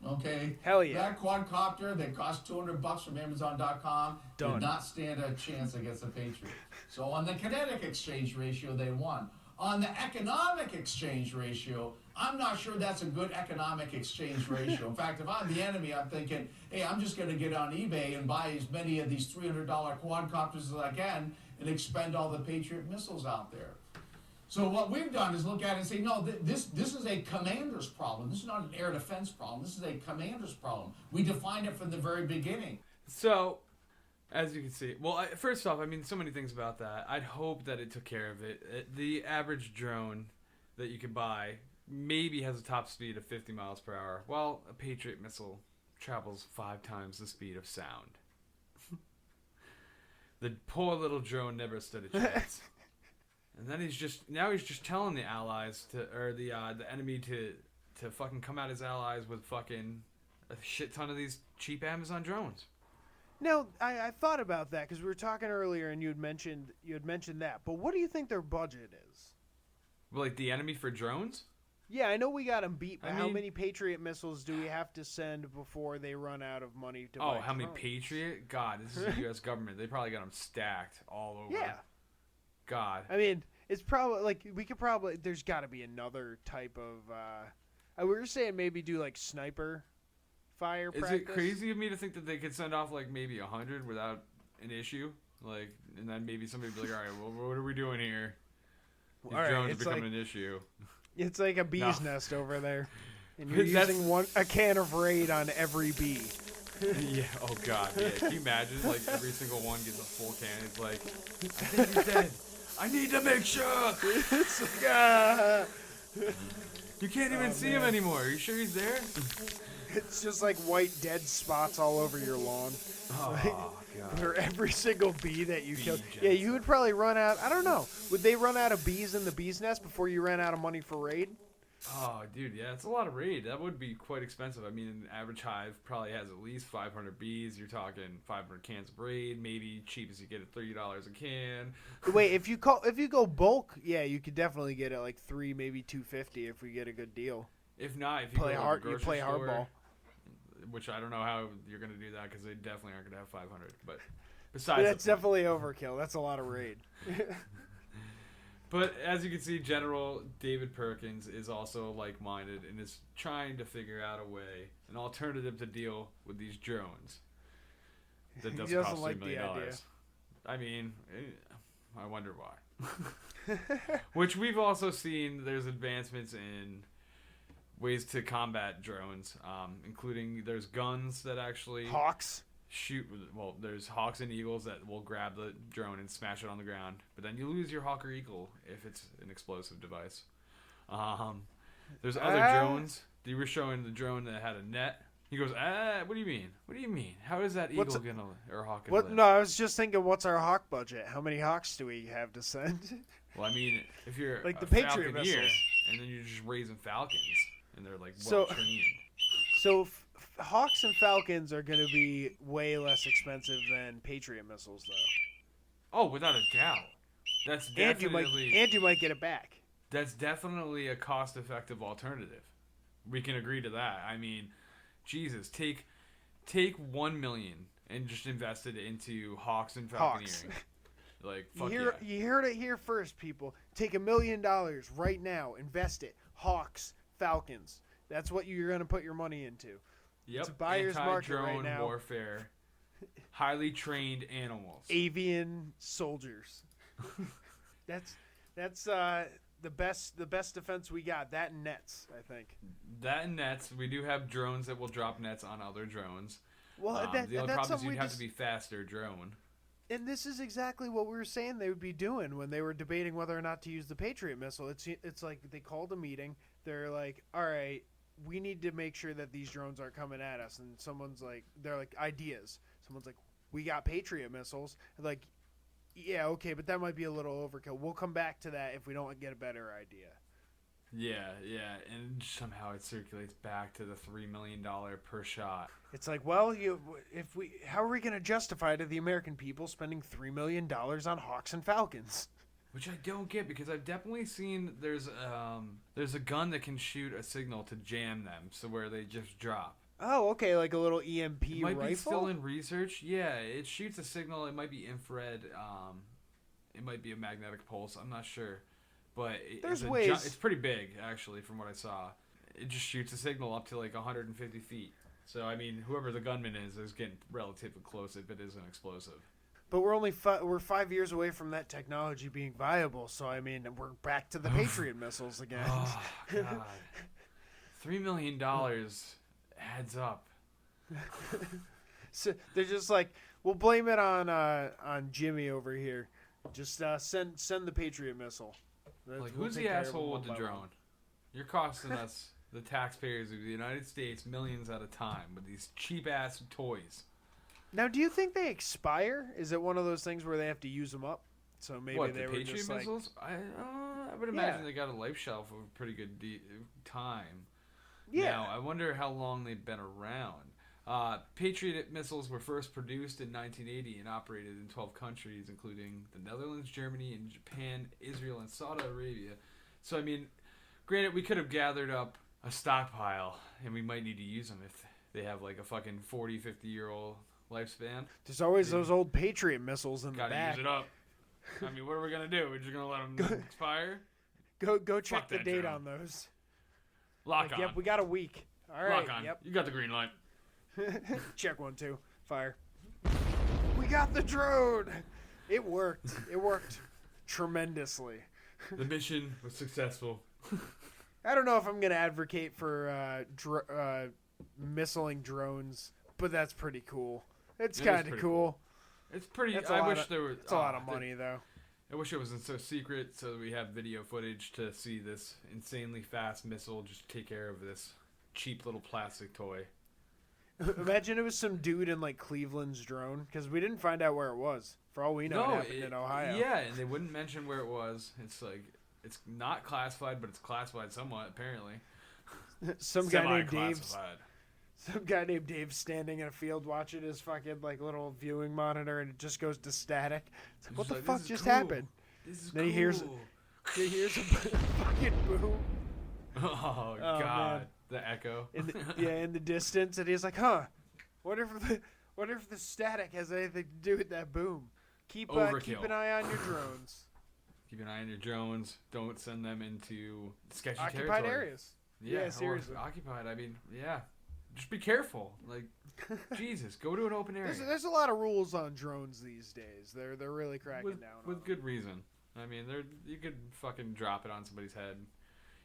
Okay. Hell yeah. That quadcopter that cost $200 from Amazon.com Done. did not stand a chance against the Patriot. So on the kinetic exchange ratio, they won. On the economic exchange ratio, I'm not sure that's a good economic exchange ratio. In fact, if I'm the enemy, I'm thinking, hey, I'm just going to get on eBay and buy as many of these $300 quadcopters as I can and expend all the Patriot missiles out there. So what we've done is look at it and say, no, this is a commander's problem. This is not an air defense problem. This is a commander's problem. We defined it from the very beginning. So, As you can see, well, first off, I mean, so many things about that. I'd hope that it took care of it. The average drone that you can buy maybe has a top speed of 50 miles per hour, while a Patriot missile travels 5 times the speed of sound. The poor little drone never stood a chance. And then he's just telling the allies the enemy to fucking come at his allies with fucking a shit ton of these cheap Amazon drones. Now, I thought about that because we were talking earlier, and you had mentioned that. But what do you think their budget is? Like the enemy for drones? Yeah, I know we got them beat, but I how mean- many Patriot missiles do we have to send before they run out of money to buy How many drones? Patriot? God, this is the U.S. government. They probably got them stacked all over. Yeah. God. I mean, it's probably like there's got to be another type of. We were saying maybe do like sniper fire Is practice. it crazy of me to think that they could send off like maybe 100 without an issue? Like, and then maybe somebody would be like, all right, well, what are we doing here? These All right, drones are it's becoming like- an issue. It's like a bee's No. nest over there, and you're That's- using a can of Raid on every bee. Yeah. Oh God. Yeah. Can you imagine? Like every single one gets a full can. It's like, I think he's dead. I need to make sure. You can't even see him anymore. Are you sure he's there? It's just like white dead spots all over your lawn. Oh God. For every single bee that you kill. genocide. Yeah, you would probably run out. I don't know. Would they run out of bees in the bee's nest before you ran out of money for Raid? Oh, dude, yeah, it's a lot of raid. That would be quite expensive. I mean, an average hive probably has at least 500 bees. You're talking 500 cans of raid. Maybe cheap as you get at $30 a can. Wait, if you go bulk, yeah, you could definitely get it like 3, maybe 250 if we get a good deal. If not, if you Play go hard. to a You grocery play store, hardball. which I don't know how you're gonna do that because they definitely aren't gonna have 500. But But besides, that's definitely overkill. That's a lot of Raid. But as you can see, General David Perkins is also like-minded and is trying to figure out a way, an alternative to deal with these drones. That He doesn't doesn't cost like $3 the million. idea. I mean, I wonder why. Which we've also seen there's advancements in ways to combat drones, including there's guns that actually Hawks. shoot. Well, there's hawks and eagles that will grab the drone and smash it on the ground, but then you lose your hawk or eagle if it's an explosive device. There's other drones. You were showing the drone that had a net. He goes, what do you mean? What do you mean? How is that eagle What's gonna or hawk gonna What? live? No, I was just thinking, what's our hawk budget? How many hawks do we have to send? Well, I mean, if you're Like a the Patriot falconeer, missiles. and then you're just raising falcons, and they're like So- well trained. So hawks and falcons are going to be way less expensive than Patriot missiles, though. Oh, without a doubt, that's And definitely you might get it back. that's definitely a cost-effective alternative. We can agree to that. I mean, Jesus, take $1 million and just invest it into hawks and Hawks. falconeering. Like You fuck hear, yeah. you heard it here first, people. Take $1 million right now, invest it. Hawks, falcons. That's what you're going to put your money into. Yep. it's a buyer's market right Anti-drone now. warfare. Highly trained animals. Avian soldiers. that's the best defense we got. That and nets, I think. That and nets. We do have drones that will drop nets on other drones. Well, The only that's problem is something you'd we have just, to be faster drone. and this is exactly what we were saying they would be doing when they were debating whether or not to use the Patriot missile. It's like they called a meeting. They're like, all right, we need to make sure that these drones aren't coming at us. And they're like, ideas. Someone's like, we got Patriot missiles. And like, yeah, okay, but that might be a little overkill. We'll come back to that if we don't get a better idea. Yeah, and somehow it circulates back to the $3 million per shot. It's like, well, how are we going to justify to the American people spending $3 million on Hawks and Falcons? Which I don't get because I've definitely seen there's a gun that can shoot a signal to jam them, so where they just drop. Oh, okay, like a little EMP It might rifle. be still in research. Yeah, it shoots a signal. It might be infrared. It might be a magnetic pulse. I'm not sure, but There's it's ways- it's pretty big actually, from what I saw. It just shoots a signal up to like 150 feet. So I mean, whoever the gunman is getting relatively close if it is an explosive. But we're only we're 5 years away from that technology being viable. So I mean, we're back to the Patriot missiles again. Oh God, $3 million adds up. So they're just like, We'll blame it on Jimmy over here. Just send the Patriot missile. Like, We'll who's take the care of asshole it with the one by drone? one. You're costing us, the taxpayers of the United States, millions at a time with these cheap-ass toys. Now, do you think they expire? Is it one of those things where they have to use them up? So maybe What, they the were Patriot just missiles? I would imagine they got a life shelf of a pretty good time. Yeah. Now, I wonder how long they've been around. Patriot missiles were first produced in 1980 and operated in 12 countries, including the Netherlands, Germany, and Japan, Israel, and Saudi Arabia. So, I mean, granted, we could have gathered up a stockpile, and we might need to use them if they have like a fucking 40, 50-year-old lifespan. There's always those old Patriot missiles in the Gotta back. use it up. I mean, what are we gonna do? We're just gonna let them expire? Go check Fuck the that date drone. on those. Lock on. Yep, we got a week. All right. Lock on. Yep. You got the green light. Check 1, 2. Fire. We got the drone. It worked. It worked tremendously. The mission was successful. I don't know if I'm gonna advocate for missiling drones, but that's pretty cool. It's It is kind of pretty cool. It's pretty. That's a I lot wish of- there was. It's a lot of money, though. I wish it wasn't so secret, so that we have video footage to see this insanely fast missile just take care of this cheap little plastic toy. Imagine it was some dude in like Cleveland's drone, because we didn't find out where it was. For all we know, it happened in Ohio. Yeah, and they wouldn't mention where it was. It's like it's not classified, but it's classified somewhat apparently. Some guy named Dave. Semi-classified. Some guy named Dave standing in a field watching his fucking like little viewing monitor, and it just goes to static. It's like, what the like, fuck "This is just cool. happened? This is Then cool. he hears a fucking boom Oh, Oh, God, man. the echo. in the distance, and he's like, "Huh? What if the static has anything to do with that boom?" Keep Overkill. an eye on your drones. Keep an eye on your drones. Don't send them into sketchy Occupied territory. areas. Yeah, Yeah, seriously. Or occupied. I mean, yeah. Just be careful. Like, Jesus, go to an open area. There's a lot of rules on drones these days. They're really cracking with, down on with them. good reason. I mean, you could fucking drop it on somebody's head.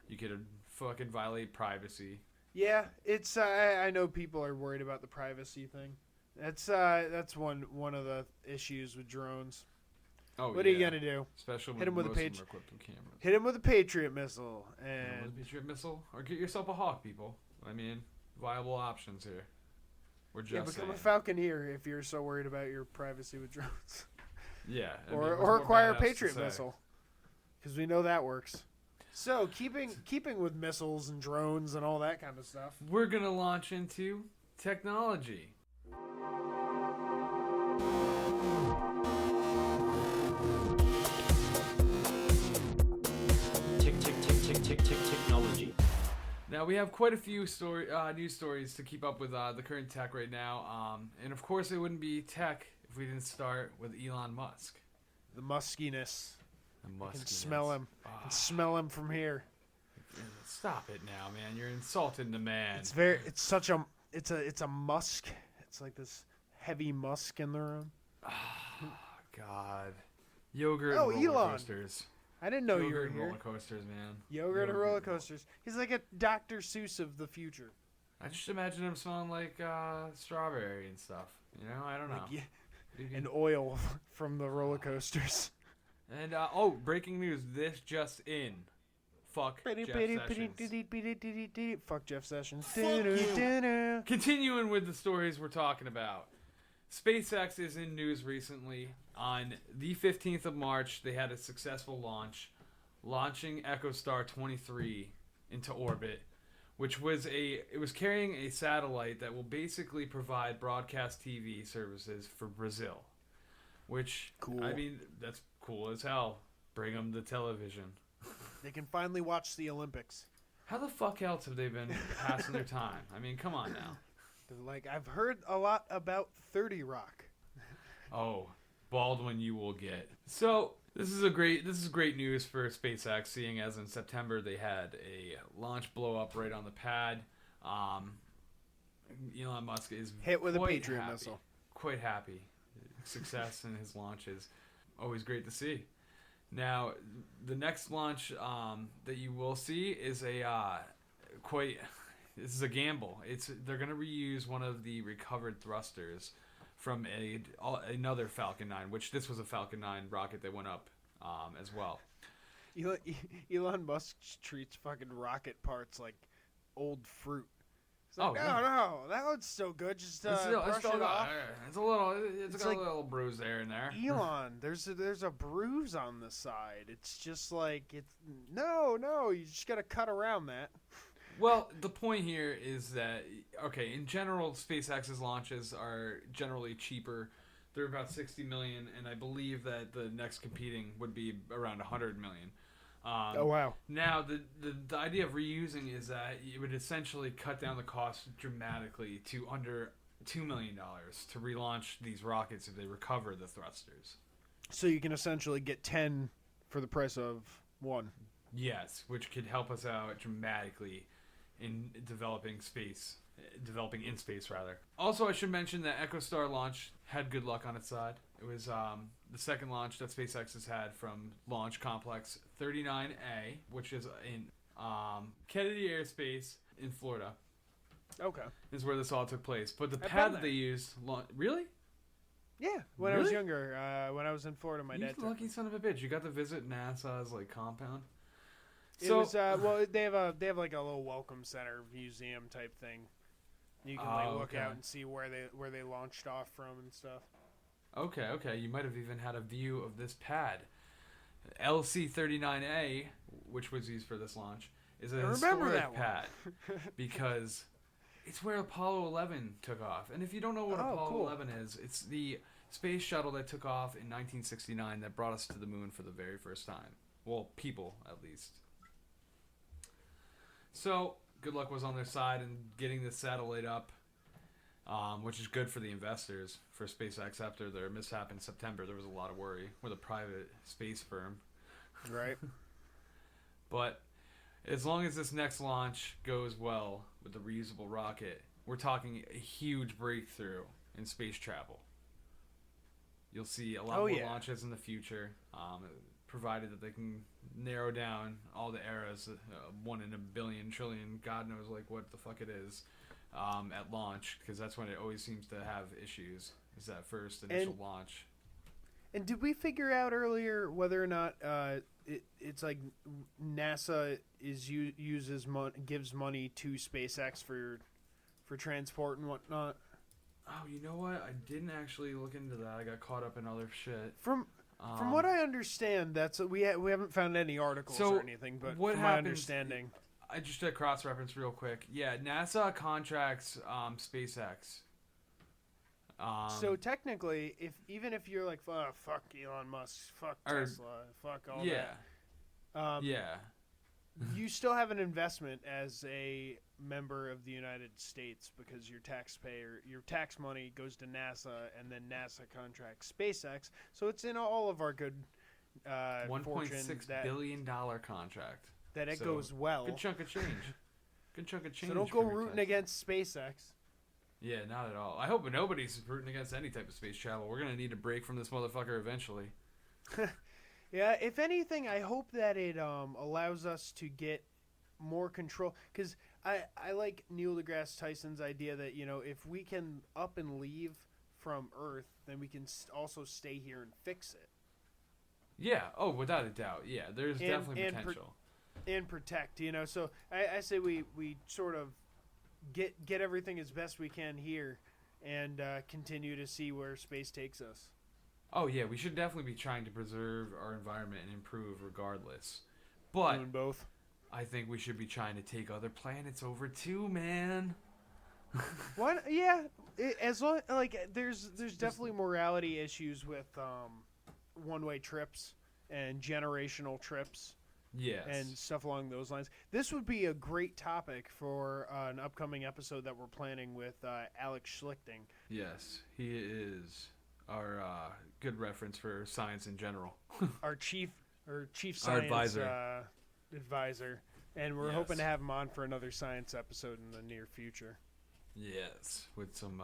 You could fucking violate privacy. Yeah, it's I know people are worried about the privacy thing. That's one of the issues with drones. Oh, What are you gonna do? Especially Hit when 'em with a most of them page- are equipped with cameras. Hit him with a Patriot missile, Hit 'em and with a Patriot missile, or get yourself a Hawk, people. I mean, viable options here. We're yeah, just become a saying. Falconeer if you're so worried about your privacy with drones, Yeah, I mean, or what's more acquire a badass to Patriot say? missile, because we know that works. So keeping with missiles and drones and all that kind of stuff. We're gonna launch into technology. Technology. Now we have quite a few news stories to keep up with the current tech right now, and of course it wouldn't be tech if we didn't start with Elon Musk. The muskiness. The I can muskiness. smell him. I Ah, can smell him from here. Stop it now, man! You're insulting the man. It's a musk. It's like this heavy musk in the room. God, yogurt. Oh, and roller Elon. coasters. I didn't know you Yogurt were and here. roller coasters, man. Yogurt and roller coasters. He's like a Dr. Seuss of the future. I just imagine him smelling like strawberry and stuff. You know, I don't know. Like, yeah, You can- and oil from the roller coasters. And breaking news! This just in. Fuck Jeff Sessions. Fuck Jeff Sessions. Continuing with the stories we're talking about. SpaceX is in news recently. On the 15th of March, they had a successful launch, launching EchoStar 23 into orbit, which was it was carrying a satellite that will basically provide broadcast TV services for Brazil. Which, Cool. I mean, that's cool as hell. Bring them the television. They can finally watch the Olympics. How the fuck else have they been passing their time? I mean, come on now. They're like, I've heard a lot about 30 Rock. Oh, Baldwin, you will get. So this is great news for SpaceX, seeing as in September they had a launch blow up right on the pad. Elon Musk is Hit with a quite Patriot happy, missile. Quite happy. Success in his launches, always great to see. Now, the next launch that you will see is this is a gamble. They're going to reuse one of the recovered thrusters from another Falcon 9, which this was a Falcon 9 rocket that went up as well. Elon Musk treats fucking rocket parts like old fruit. It's Oh, like, yeah. no, that one's still good. Just It's still brush got, it off. it's got like- a little bruise there and there. Elon, there's a bruise on the side. It's just like no, you just gotta cut around that. Well, the point here is that, okay, in general, SpaceX's launches are generally cheaper. They're about $60 million, and I believe that the next competing would be around $100 million. Oh wow. Now, the idea of reusing is that it would essentially cut down the cost dramatically to under $2 million to relaunch these rockets if they recover the thrusters. So you can essentially get 10 for the price of one. Yes, which could help us out dramatically in developing in space rather. Also, I should mention that EchoStar launch had good luck on its side. It was the second launch that SpaceX has had from Launch Complex 39A, which is in Kennedy Airspace in Florida. Okay. Is where this all took place. But the I've pad been that they used, really? Yeah, when I was Really? younger, when I was in Florida, my You dad took lucky son of a bitch! You got to visit NASA's compound. It was well, they have like a little welcome center museum type thing. You can look okay. out and see where they launched off from and stuff. Okay. You might have even had a view of this pad. LC-39A, which was used for this launch, is a remember historic that one. pad because it's where Apollo 11 took off. And if you don't know what Oh, Apollo cool. 11 is, it's the space shuttle that took off in 1969 that brought us to the moon for the very first time. Well, people, at least. So, good luck was on their side in getting this satellite up, which is good for the investors. For SpaceX, after their mishap in September, there was a lot of worry with a private space firm. Right. But as long as this next launch goes well with the reusable rocket, we're talking a huge breakthrough in space travel. You'll see a lot more launches in the future, provided that they can narrow down all the eras, 1 in a billion, trillion, God knows like what the fuck it is, at launch, because that's when it always seems to have issues, is that first initial launch. And did we figure out earlier whether or not it's like NASA gives money to SpaceX for transport and whatnot? Oh, you know what? I didn't actually look into that. I got caught up in other shit. From what I understand, that's we haven't found any articles or anything, but what from my happens- understanding, I just did a cross-reference real quick. Yeah, NASA contracts SpaceX. so technically, even if you're like, oh, fuck Elon Musk, fuck Tesla, fuck all that, yeah. you still have an investment as a member of the United States because your tax money goes to NASA, and then NASA contracts SpaceX. So it's in all of our good fortune $1.6 billion contract. that it So, goes well. Good chunk of change. Good chunk of change. So don't go for your rooting tax. against SpaceX. Yeah, not at all. I hope nobody's rooting against any type of space travel. We're gonna need a break from this motherfucker eventually. Yeah, if anything, I hope that it allows us to get more control. Because I like Neil deGrasse Tyson's idea that, if we can up and leave from Earth, then we can also stay here and fix it. Yeah. Oh, without a doubt. Yeah, there's definitely potential. And protect, So I say we sort of get everything as best we can here and continue to see where space takes us. Oh yeah, we should definitely be trying to preserve our environment and improve regardless. But Doing both. I think we should be trying to take other planets over too, man. What? Yeah, as long there's definitely morality issues with one-way trips and generational trips. Yes. And stuff along those lines. This would be a great topic for an upcoming episode that we're planning with Alex Schlichting. Yes, he is our good reference for science in general. our chief science advisor. And we're hoping to have him on for another science episode in the near future. Yes, with some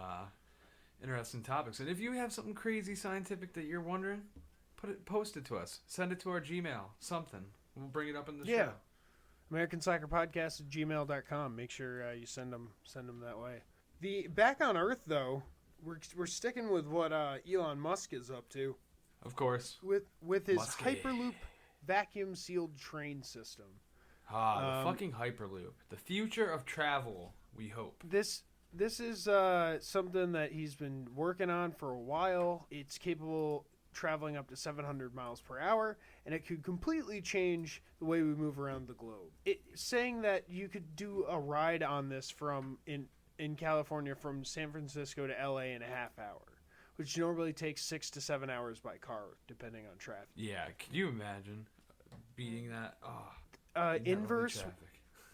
interesting topics. And if you have something crazy scientific that you're wondering, post it to us. Send it to our Gmail, something. We'll bring it up in the show. AmericanSoccerPodcast@gmail.com. Make sure you send them that way. The back on Earth though, we're sticking with what Elon Musk is up to Of course. with his Musky. Hyperloop vacuum sealed train system. The fucking Hyperloop. The future of travel, we hope. This is something that he's been working on for a while. It's capable traveling up to 700 miles per hour, and it could completely change the way we move around the globe. Saying that you could do a ride on this from in California from San Francisco to LA in a half hour, which normally takes 6 to 7 hours by car, depending on traffic. Yeah, can you imagine beating that?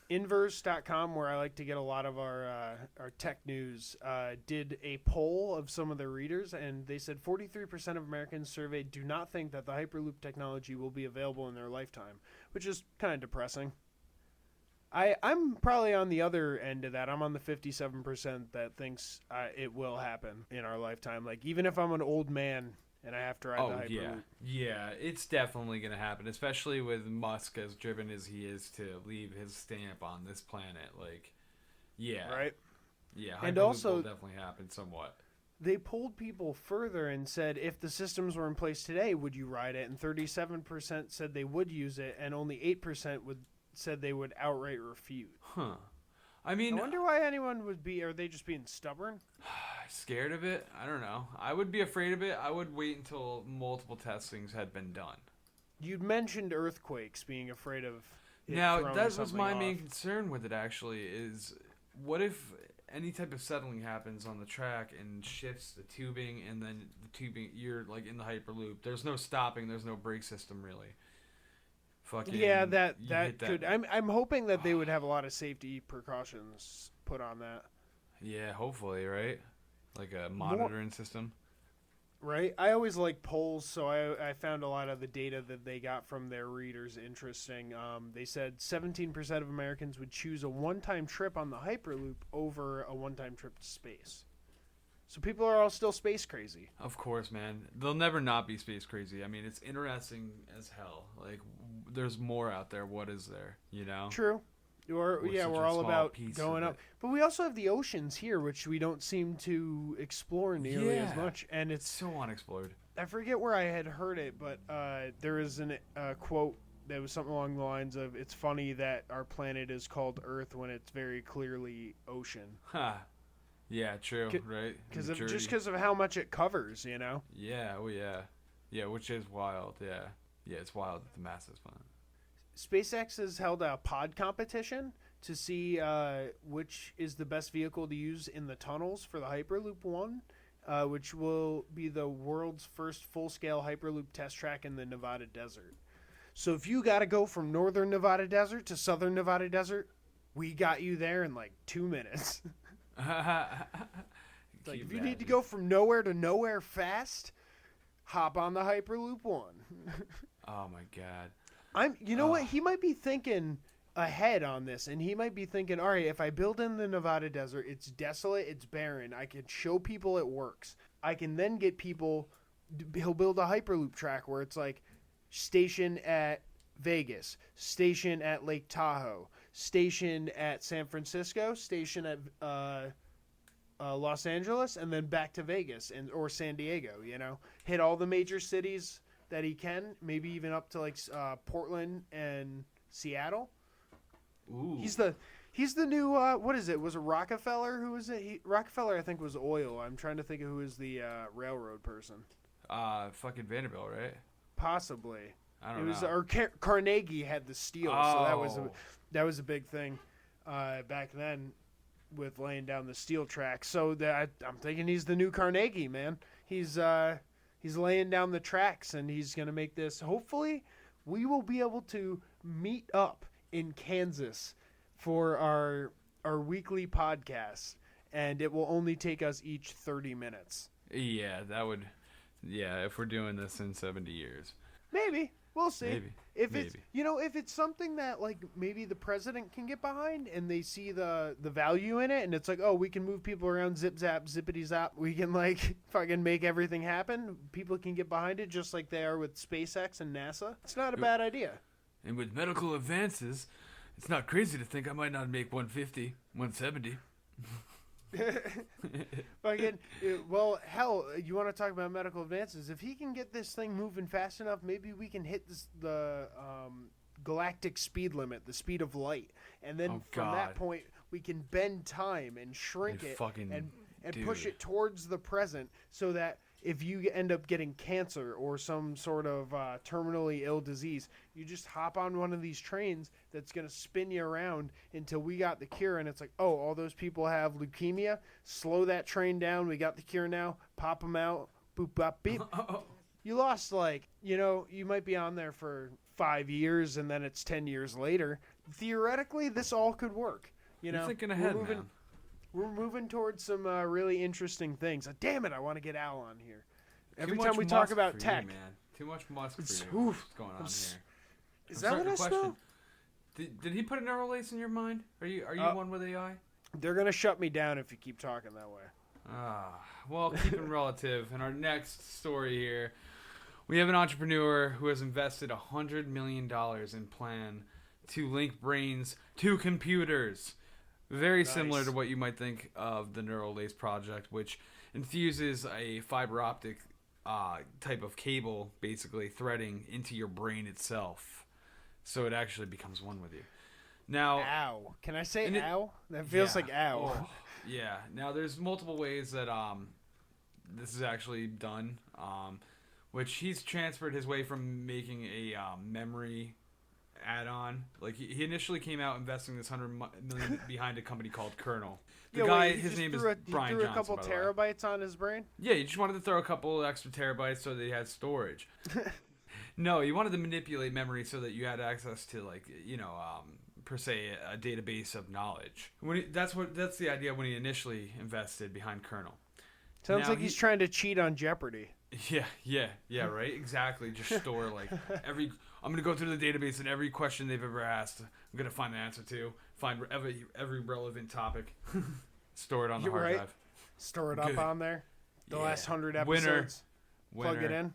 Inverse.com, where I like to get a lot of our tech news, did a poll of some of their readers, and they said 43% of Americans surveyed do not think that the Hyperloop technology will be available in their lifetime, which is kind of depressing. I'm probably on the other end of that. I'm on the 57% that thinks it will happen in our lifetime. Like, even if I'm an old man and I have to ride the Hyperloop. Yeah, it's definitely going to happen, especially with Musk as driven as he is to leave his stamp on this planet. Like, yeah. Right? Yeah, And Hyperloop also, will definitely happen somewhat. they polled people further and said, if the systems were in place today, would you ride it? And 37% said they would use it, and only 8% said they would outright refuse. Huh. I mean, I wonder why anyone would be. Are they just being stubborn? scared of it? I don't know. I would be afraid of it. I would wait until multiple testings had been done. You'd mentioned earthquakes, being afraid of it Now, throwing that was something my off. main concern with it, actually, is what if any type of settling happens on the track and shifts the tubing, and then the tubing, you're like in the Hyperloop. There's no stopping. There's no brake system, really. Fucking, Yeah, you that hit could. I'm hoping that they would have a lot of safety precautions put on that. Yeah, hopefully, right? Like a monitoring system. Right? I always like polls, so I found a lot of the data that they got from their readers interesting. They said 17% of Americans would choose a one-time trip on the Hyperloop over a one-time trip to space. So people are all still space crazy. Of course, man. They'll never not be space crazy. I mean, it's interesting as hell. Like, there's more out there. What is there? You know? True. We're such We're a all small about piece going of up. it. But we also have the oceans here, which we don't seem to explore nearly as Yeah. much. And It's so unexplored. I forget where I had heard it, but there is a quote that was something along the lines of, "It's funny that our planet is called Earth when it's very clearly ocean." Ha. Yeah, true, right? Just Maturity. because of how much it covers, you know? Yeah, oh yeah. Yeah, which is wild, yeah. Yeah, it's wild that the mass is fun. SpaceX has held a pod competition to see which is the best vehicle to use in the tunnels for the Hyperloop One, which will be the world's first full-scale Hyperloop test track in the Nevada desert. So if you got to go from northern Nevada desert to southern Nevada desert, we got you there in like 2 minutes. Like, if you need to go from nowhere to nowhere fast, hop on the Hyperloop One. Oh my god. You know what? He might be thinking ahead on this, and he might be thinking, all right, if I build in the Nevada desert, it's desolate, it's barren. I can show people it works. I can then get people. He'll build a Hyperloop track where it's like station at Vegas, station at Lake Tahoe, station at San Francisco, station at Los Angeles, and then back to Vegas or San Diego. You know, hit all the major cities that he can, maybe even up to like Portland and Seattle. Ooh. He's the new what is it? Was it Rockefeller? Who was it? Rockefeller, I think, was oil. I'm trying to think of who is the railroad person. Fucking Vanderbilt, right? Possibly. I don't know. Or Carnegie had the steel, so Oh. that was a big thing back then with laying down the steel tracks. So I'm thinking he's the new Carnegie, man. He's laying down the tracks, and he's gonna make this. Hopefully, we will be able to meet up in Kansas for our weekly podcast, and it will only take us each 30 minutes. Yeah, that would. Yeah, if we're doing this in 70 years. Maybe. We'll see. Maybe. If Maybe. if it's something that like maybe the president can get behind and they see the value in it, and it's like, oh, we can move people around, zip zap, zippity zap, we can like fucking make everything happen. People can get behind it just like they are with SpaceX and NASA. It's not a bad idea. And with medical advances, it's not crazy to think I might not make 150, 170. Fucking, well, hell, you want to talk about medical advances? If he can get this thing moving fast enough, maybe we can hit the galactic speed limit, the speed of light, and then from that point we can bend time and shrink it and push it towards the present, so that if you end up getting cancer or some sort of terminally ill disease, you just hop on one of these trains that's going to spin you around until we got the cure. And it's like, oh, all those people have leukemia. Slow that train down. We got the cure now. Pop them out. Boop, bop, beep. You lost, you might be on there for 5 years and then it's 10 years later. Theoretically, this all could work. You're thinking ahead, man. We're moving towards some really interesting things. Damn it, I want to get Al on here. Every time we talk about tech. You, man. Too much musk for you. What's going on here? Is that what I smell? Did he put a neural lace in your mind? Are you one with AI? They're going to shut me down if you keep talking that way. Well, keeping relative. In our next story here, we have an entrepreneur who has invested $100 million in plan to link brains to computers. Very similar to what you might think of the Neural Lace project, which infuses a fiber optic type of cable, basically threading into your brain itself, so it actually becomes one with you. Now, ow. Can I say ow? That feels like ow. Oh, yeah. Now, there's multiple ways that this is actually done, which he's transferred his way from making a memory add-on. Like he initially came out investing this $100 million behind a company called Kernel. His name is Brian Johnson. He threw a couple terabytes on his brain. Yeah, he just wanted to throw a couple extra terabytes so that he had storage. No, he wanted to manipulate memory so that you had access to per se a database of knowledge. That's the idea when he initially invested behind Kernel. Sounds like he's trying to cheat on Jeopardy. Yeah, right? Exactly. Just store I'm going to go through the database and every question they've ever asked, I'm going to find the answer to, find every relevant topic, store it on the hard drive. Store it up on there. The last 100 episodes. Winner. Plug it in.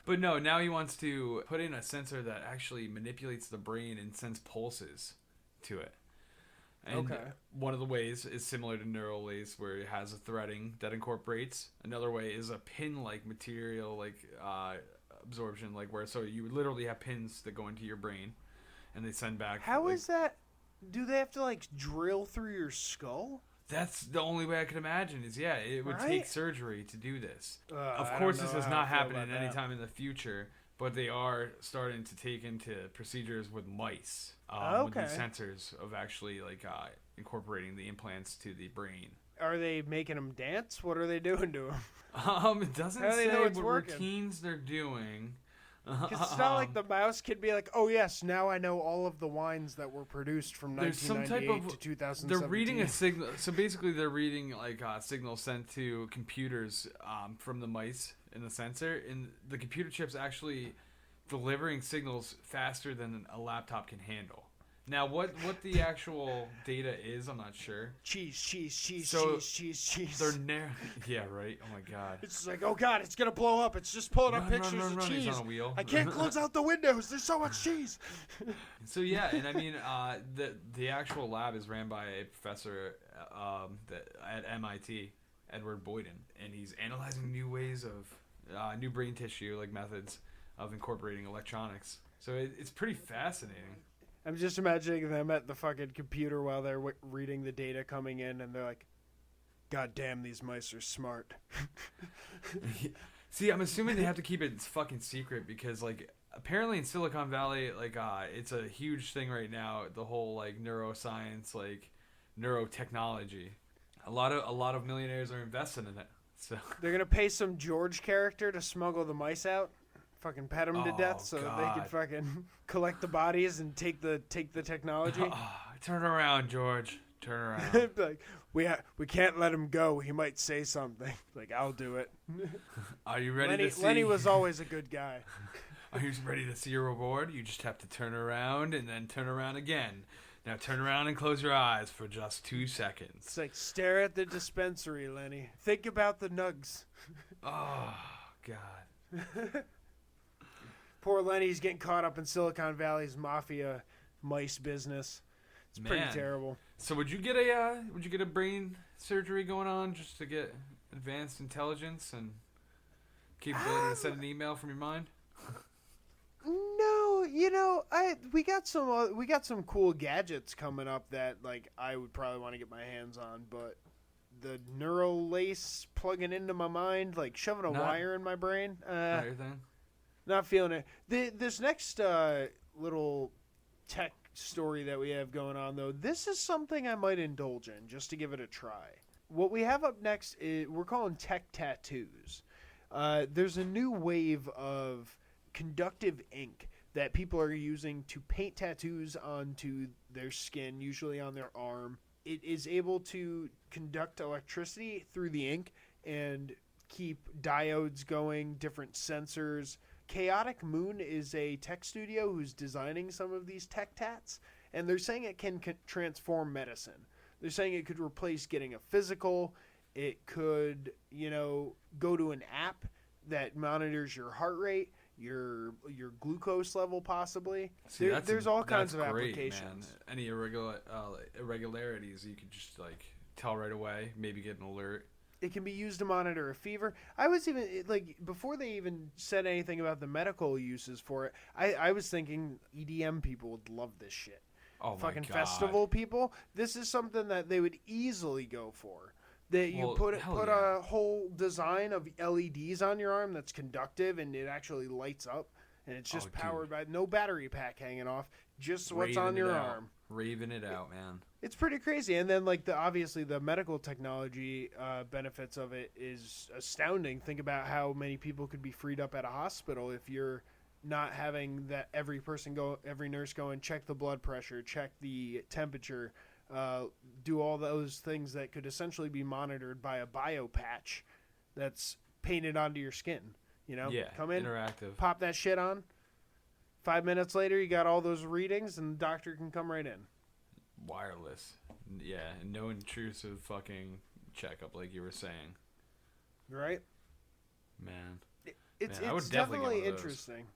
But no, now he wants to put in a sensor that actually manipulates the brain and sends pulses to it. And one of the ways is similar to neural lace, where it has a threading that incorporates. Another way is a pin-like material, absorption, so you literally have pins that go into your brain, and they send back. How is that? Do they have to drill through your skull? That's the only way I could imagine. It would take surgery to do this. Of course, this is not happening anytime in the future. But they are starting to take into procedures with mice with these sensors of actually incorporating the implants to the brain. Are they making them dance? What are they doing to them? It doesn't say what routines they're doing. Because it's not like the mouse could be like, oh yes, now I know all of the wines that were produced from 1998 to 2017. They're reading a signal. So basically, they're reading signals sent to computers from the mice in the sensor, and the computer chip's actually delivering signals faster than a laptop can handle. Now, what the actual data is, I'm not sure. Cheese. They're yeah, right. Oh my god. It's just like, oh god, it's gonna blow up. It's just pulling up pictures of cheese. He's on a wheel. I can't close out the windows. There's so much cheese. So yeah, and I mean, the actual lab is ran by a professor at MIT, Edward Boyden, and he's analyzing new ways of new brain tissue methods of incorporating electronics. So it's pretty fascinating. I'm just imagining them at the fucking computer while they're reading the data coming in, and they're like, God damn, these mice are smart. See, I'm assuming they have to keep it fucking secret because, apparently in Silicon Valley, it's a huge thing right now, the whole, neuroscience, neurotechnology. A lot of millionaires are invested in it. So they're going to pay some George character to smuggle the mice out? Fucking pet them to death so that they can fucking collect the bodies and take the technology. Turn around, George. Turn around. We can't let him go. He might say something. I'll do it. Are you ready to see? Lenny was always a good guy. Are you ready to see your reward? You just have to turn around and then turn around again. Now turn around and close your eyes for just 2 seconds. It's stare at the dispensary, Lenny. Think about the nugs. Oh, God. Poor Lenny's getting caught up in Silicon Valley's mafia mice business. It's pretty terrible. So would you get a brain surgery going on just to get advanced intelligence and capability to send an email from your mind? No, we got some cool gadgets coming up that like I would probably want to get my hands on, but the neural lace plugging into my mind, like shoving a wire in my brain, Not your thing? not feeling it. This next little tech story that we have going on, though, this is something I might indulge in just to give it a try. What we have up next is we're calling tech tattoos. There's a new wave of conductive ink that people are using to paint tattoos onto their skin, usually on their arm. It is able to conduct electricity through the ink and keep diodes going, different sensors. Chaotic Moon is a tech studio who's designing some of these tech tats, and they're saying it can transform medicine. They're saying it could replace getting a physical. It could, go to an app that monitors your heart rate, your glucose level, possibly. See, there's all kinds of great, applications. Man. Any irregularities, you could just tell right away. Maybe get an alert. It can be used to monitor a fever. I was even before they even said anything about the medical uses for it. I was thinking EDM people would love this shit. Oh Fucking my God. festival people. This is something that they would easily go for. That you put a whole design of LEDs on your arm that's conductive and it actually lights up, and it's just powered by no battery pack hanging off, just what's on your arm. Raving it out, man. It's pretty crazy. And then obviously the medical technology benefits of it is astounding. Think about how many people could be freed up at a hospital if you're not having that every nurse go and check the blood pressure, check the temperature, do all those things that could essentially be monitored by a bio patch that's painted onto your skin. Yeah, come in, interactive. pop that shit on. 5 minutes later, you got all those readings, and the doctor can come right in. Wireless. Yeah, no intrusive fucking checkup like you were saying. Right? Man. It's I would definitely interesting.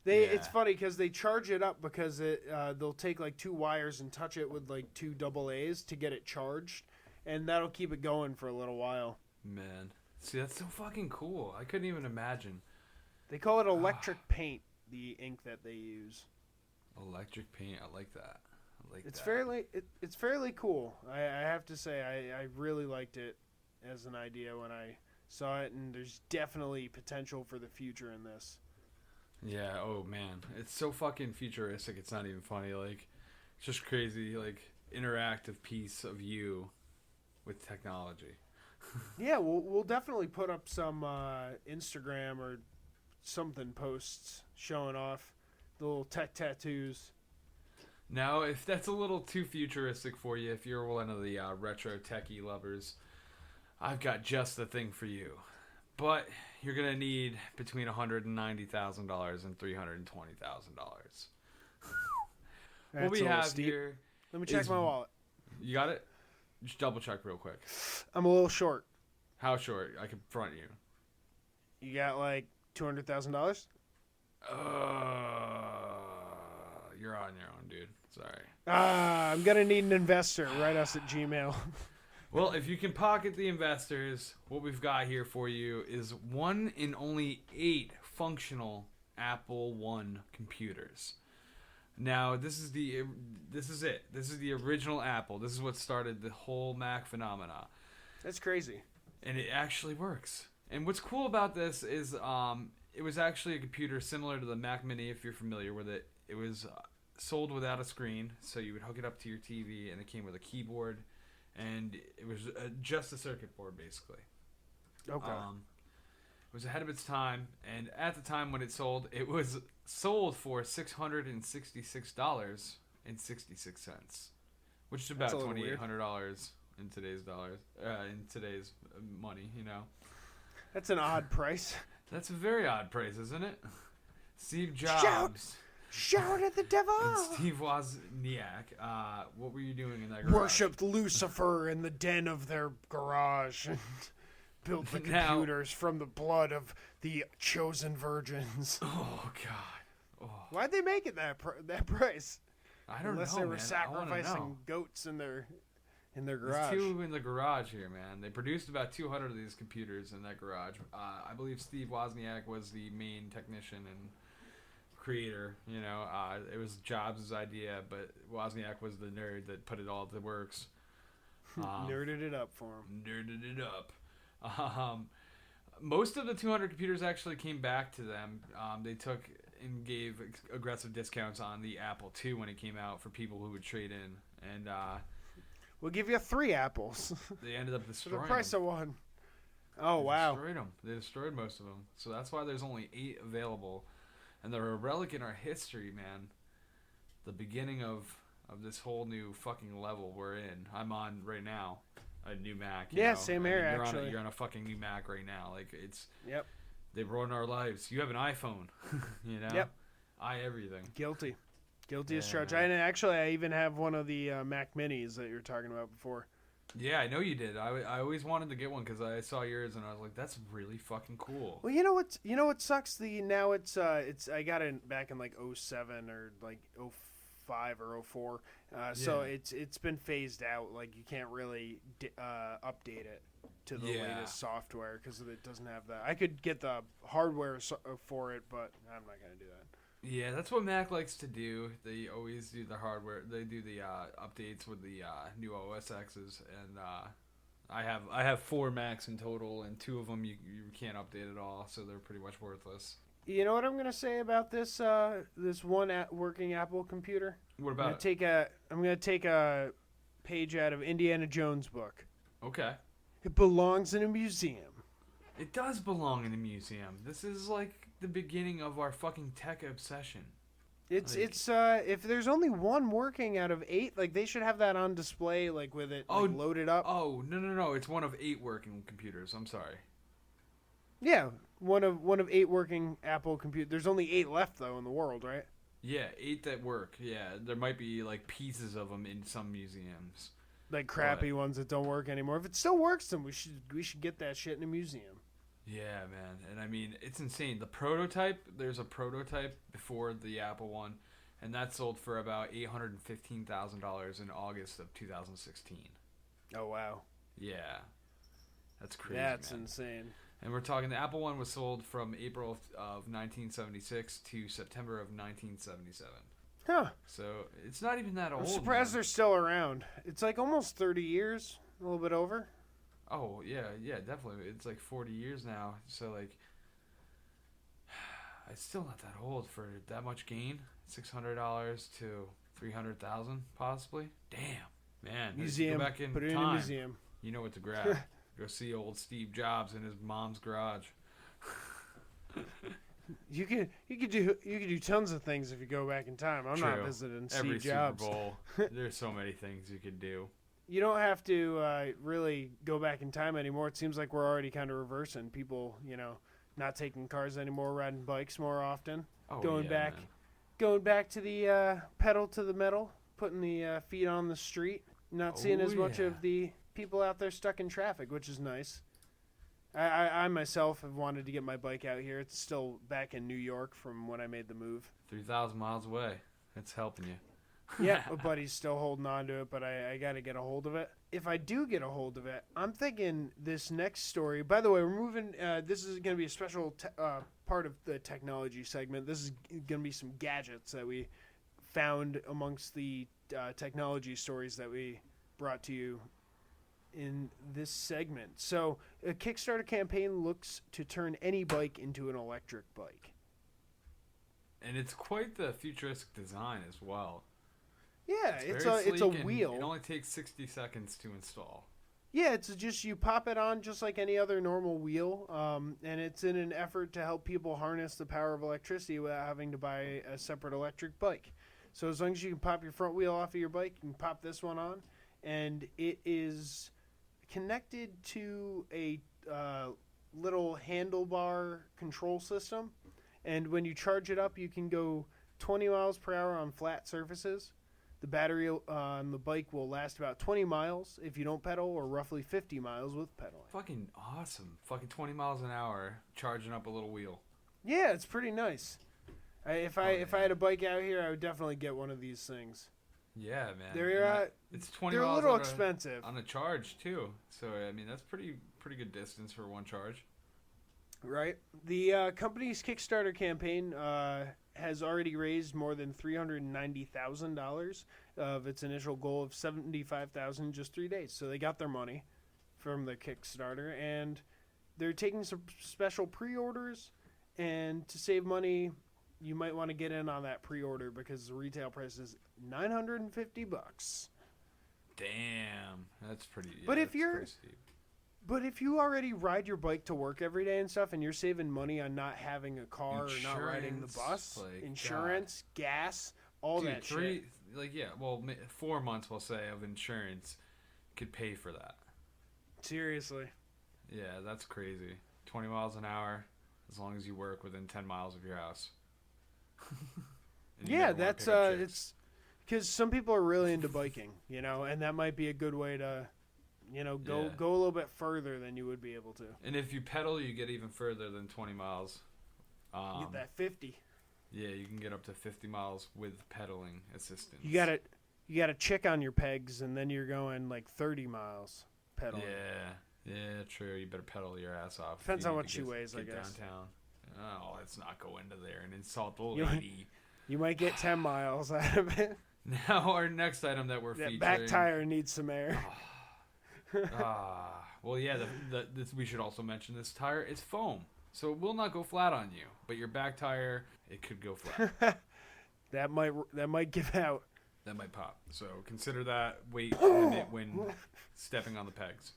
It's funny because they charge it up because they'll take 2 wires and touch it with 2 AA's to get it charged, and that'll keep it going for a little while. Man. See, that's so fucking cool. I couldn't even imagine. They call it electric paint, the ink that they use. Electric paint. I like that. It's fairly cool. I have to say I really liked it as an idea when I saw it, and there's definitely potential for the future in this. Yeah, oh man. It's so fucking futuristic, it's not even funny. It's just crazy, interactive piece of you with technology. Yeah, we'll definitely put up some Instagram or something posts showing off the little tech tattoos. Now, if that's a little too futuristic for you, if you're one of the retro techie lovers, I've got just the thing for you. But you're going to need between $190,000 and $320,000. What we have here... Let me check my wallet. You got it? Just double check real quick. I'm a little short. How short? I can front you. You got $200,000? You're on your own, dude. Sorry. I'm going to need an investor. Write us at Gmail. Well, if you can pocket the investors, what we've got here for you is 1 in only 8 functional Apple One computers. Now, this is it. This is the original Apple. This is what started the whole Mac phenomena. That's crazy. And it actually works. And what's cool about this is it was actually a computer similar to the Mac Mini, if you're familiar with it. It was sold without a screen, so you would hook it up to your TV, and it came with a keyboard, and it was just a circuit board, basically. Okay. It was ahead of its time, and at the time when it was sold for $666.66, which is about $2,800 in today's dollars, in today's money. That's an odd price. That's a very odd price, isn't it? Steve Jobs. Shout at the devil! And Steve Wozniak. What were you doing in that garage? Worshipped Lucifer in the den of their garage and built the computers from the blood of the chosen virgins. Oh, God. Oh. Why'd they make it that price? I don't Unless know, they were man. I wanna sacrificing know. goats in their There's garage. 2 in the garage here, man. They produced about 200 of these computers in that garage. I believe Steve Wozniak was the main technician and creator. You know, it was Jobs' idea, but Wozniak was the nerd that put it all to works. Nerded it up for him. Nerded it up. Most of the 200 computers actually came back to them. They took and gave aggressive discounts on the Apple II when it came out for people who would trade in, and We'll give you 3 apples they ended up for the destroying price them. of 1. Oh, They wow. destroyed them. They destroyed most of them. So that's why there's only 8 available, and they're a relic in our history, man. The beginning of this whole new fucking level we're in. I'm on right now a new Mac. You Yeah, know? same I mean, here, you're actually. you're on a fucking new Mac right now. Like, it's Yep. they ruin our lives. You have an iPhone, you know. Yep. Everything. Guilty as Yeah, charged. man. I even have one of the Mac Minis that you were talking about before. Yeah, I know you did. I always wanted to get one because I saw yours and I was like, that's really fucking cool. Well, you know what sucks? Now it's I got it back in like 07 or like 05 or 04. So Yeah. it's been phased out. Like you can't really update it to the Yeah. latest software because it doesn't have that. I could get the hardware for it, but I'm not gonna do that. Yeah, that's what Mac likes to do. They always do the hardware. They do the updates with the new OS X's, and I have 4 Macs in total, and 2 of them you can't update at all, so they're pretty much worthless. You know what I'm gonna say about this this one working Apple computer? What I'm about gonna take a page out of Indiana Jones' book. Okay. It belongs in a museum. It does belong in a museum. This is like the beginning of our fucking tech obsession. It's Like- if there's only one working out of 8, like they should have that on display, like with it like, loaded up. Oh, no. It's one of 8 working computers. I'm sorry. Yeah, one of 8 working Apple computers. There's only 8 left though in the world, right? Yeah, 8 that work. Yeah, there might be like pieces of them in some museums. Like crappy ones that don't work anymore. If it still works, then we should get that shit in a museum. Yeah, man. And I mean, it's insane. The prototype, there's a prototype before the Apple one, and that sold for about $815,000 in August of 2016. Oh wow, Yeah. That's crazy, that's man. insane. And we're talking, the Apple one was sold from April of 1976 to September of 1977. Huh? So it's not even that old. I'm surprised man. they're still around. It's like almost 30 years, a little bit over. Oh, yeah, definitely. It's like 40 years now. So, like, it's still not that old for that much gain. $600 to $300,000, possibly. Damn, man. Museum. Go back in Put it in a time. museum. You know what to grab. Go see old Steve Jobs in his mom's garage. You could do tons of things if you go back in time. I'm not True. visiting Every Steve Jobs. Super Bowl. There's so many things you could do. You don't have to really go back in time anymore. It seems like we're already kind of reversing people. Not taking cars anymore, riding bikes more often. Oh, Going yeah, back, man. going back to the pedal to the metal, putting the feet on the street. Not seeing Oh, as much yeah. of the people out there stuck in traffic, which is nice. I myself have wanted to get my bike out here. It's still back in New York from when I made the move. 3,000 miles away. It's helping you. Yeah, my buddy's still holding on to it, but I got to get a hold of it. If I do get a hold of it, I'm thinking this next story. By the way, we're moving. This is going to be a special part of the technology segment. This is going to be some gadgets that we found amongst the technology stories that we brought to you in this segment. So, a Kickstarter campaign looks to turn any bike into an electric bike. And it's quite the futuristic design as well. Yeah, it's very a sleek, and wheel. It only takes 60 seconds to install. Yeah, it's just you pop it on just like any other normal wheel, and it's in an effort to help people harness the power of electricity without having to buy a separate electric bike. So as long as you can pop your front wheel off of your bike, you can pop this one on, and it is connected to a little handlebar control system. And when you charge it up, you can go 20 miles per hour on flat surfaces. The battery on the bike will last about 20 miles if you don't pedal, or roughly 50 miles with pedaling. Fucking awesome. Fucking 20 miles an hour charging up a little wheel. Yeah, it's pretty nice. If I had a bike out here, I would definitely get one of these things. Yeah, man. It's $20 they're a little expensive on a charge too. So I mean, that's pretty good distance for one charge. Right. The company's Kickstarter campaign has already raised more than $390,000 of its initial goal of $75,000 in just 3 days. So they got their money from the Kickstarter, and they're taking some special pre-orders. And to save money, you might want to get in on that pre-order because the retail price is $950. Damn, that's pretty. Yeah, But if that's you're pretty steep. But if you already ride your bike to work every day and stuff, and you're saving money on not having a car or not riding the bus, like, insurance, gas, all Dude, that shit. 4 months, we'll say, of insurance could pay for that. Seriously. Yeah, that's crazy. 20 miles an hour, as long as you work within 10 miles of your house. And you Yeah, never wanna that's pick up chicks. it's because some people are really into biking, and that might be a good way to, go Yeah. go a little bit further than you would be able to. And if you pedal, you get even further than 20 miles. Get that 50. Yeah, you can get up to 50 miles with pedaling assistance. You got a chick on your pegs, and then you're going like 30 miles pedaling. Yeah, true. You better pedal your ass off. if Depends you how need much to she get- weighs, I get guess. Downtown. Oh, let's not go into there and insult the You- lady. You might get 10 miles out of it. Now, our next item that we're That featuring. back tire needs some air. Well, yeah. We should also mention this tire is foam, so it will not go flat on you. But your back tire, it could go flat. That might give out. That might pop. So consider that weight limit when stepping on the pegs.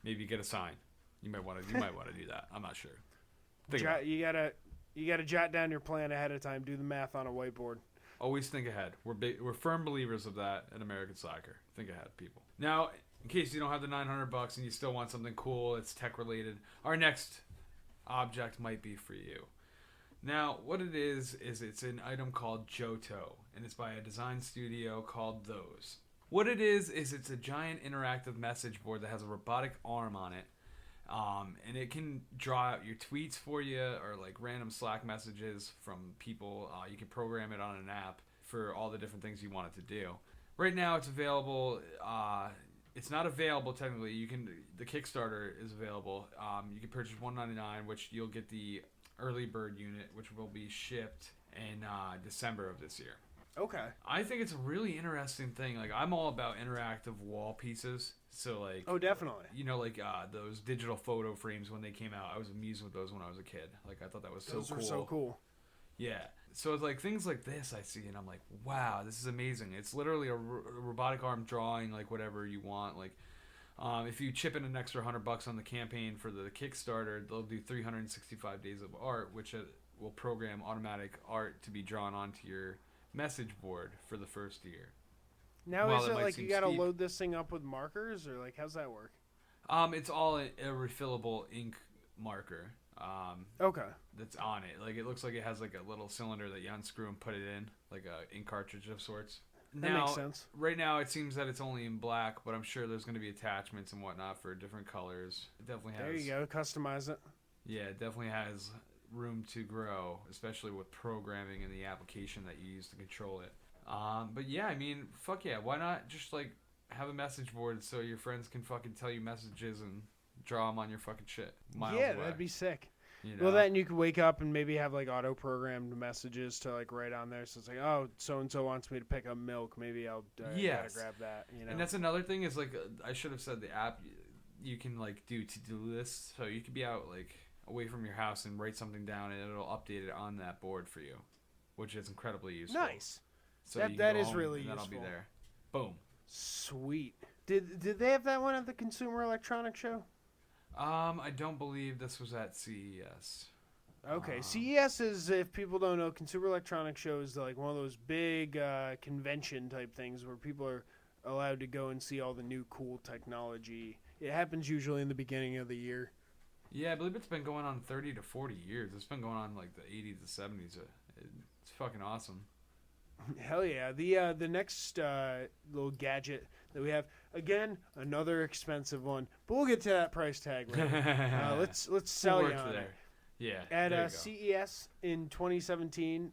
Maybe get a sign. You might want to do that. I'm not sure. Think about it. You gotta jot down your plan ahead of time. Do the math on a whiteboard. Always think ahead. We're firm believers of that at American Slacker. Think ahead, people. Now, in case you don't have the $900 and you still want something cool, it's tech related. Our next object might be for you. Now, what it is it's an item called Johto, and it's by a design studio called Those. What it is it's a giant interactive message board that has a robotic arm on it, and it can draw out your tweets for you or like random Slack messages from people. You can program it on an app for all the different things you want it to do. Right now, it's available. It's not available technically. The Kickstarter is available. You can purchase $199, which you'll get the early bird unit, which will be shipped in December of this year. Okay. I think it's a really interesting thing. Like, I'm all about interactive wall pieces. So, like... Oh, definitely. Those digital photo frames when they came out. I was amused with those when I was a kid. Like, I thought that was so Those cool. were so cool. Yeah. So, it's like, things like this I see, and I'm like, wow, this is amazing. It's literally a robotic arm drawing, like, whatever you want. Like, if you chip in an extra $100 on the campaign for the Kickstarter, they'll do 365 days of art, which will program automatic art to be drawn onto your message board for the first year. Now, While is it it might like seem you gotta steep. load this thing up with markers, or like how's that work? It's all a refillable ink marker. Okay. That's on it. Like, it looks like it has like a little cylinder that you unscrew and put it in, like a ink cartridge of sorts. That makes sense. Right now, it seems that it's only in black, but I'm sure there's going to be attachments and whatnot for different colors. It definitely has. There you go. Customize it. Yeah, it definitely has room to grow, especially with programming and the application that you use to control it. But yeah, I mean, fuck yeah, why not just like have a message board so your friends can fucking tell you messages and draw them on your fucking shit miles Yeah, away. that'd be sick. You know? Well, then you could wake up and maybe have like auto-programmed messages to like write on there. So it's like, oh, so and so wants me to pick up milk. Maybe I'll gotta Yes. grab that. And that's another thing is like I should have said the app you can like do to-do lists, so you could be out like away from your house and write something down and it'll update it on that board for you, which is incredibly useful. Nice. So That- you can that go is home really and then I'll be useful. there. Boom. Sweet. Did they have that one at the Consumer Electronics Show? I don't believe this was at CES. Okay, CES is, if people don't know, Consumer Electronics Show is like one of those big convention type things where people are allowed to go and see all the new cool technology. It happens usually in the beginning of the year. Yeah, I believe it's been going on 30 to 40 years. It's been going on like the 80s to 70s. It's fucking awesome. Hell yeah. The next little gadget that we have, again, another expensive one, but we'll get to that price tag later. Let's sell you Worked on there. it. Yeah. At there you go. CES in 2017,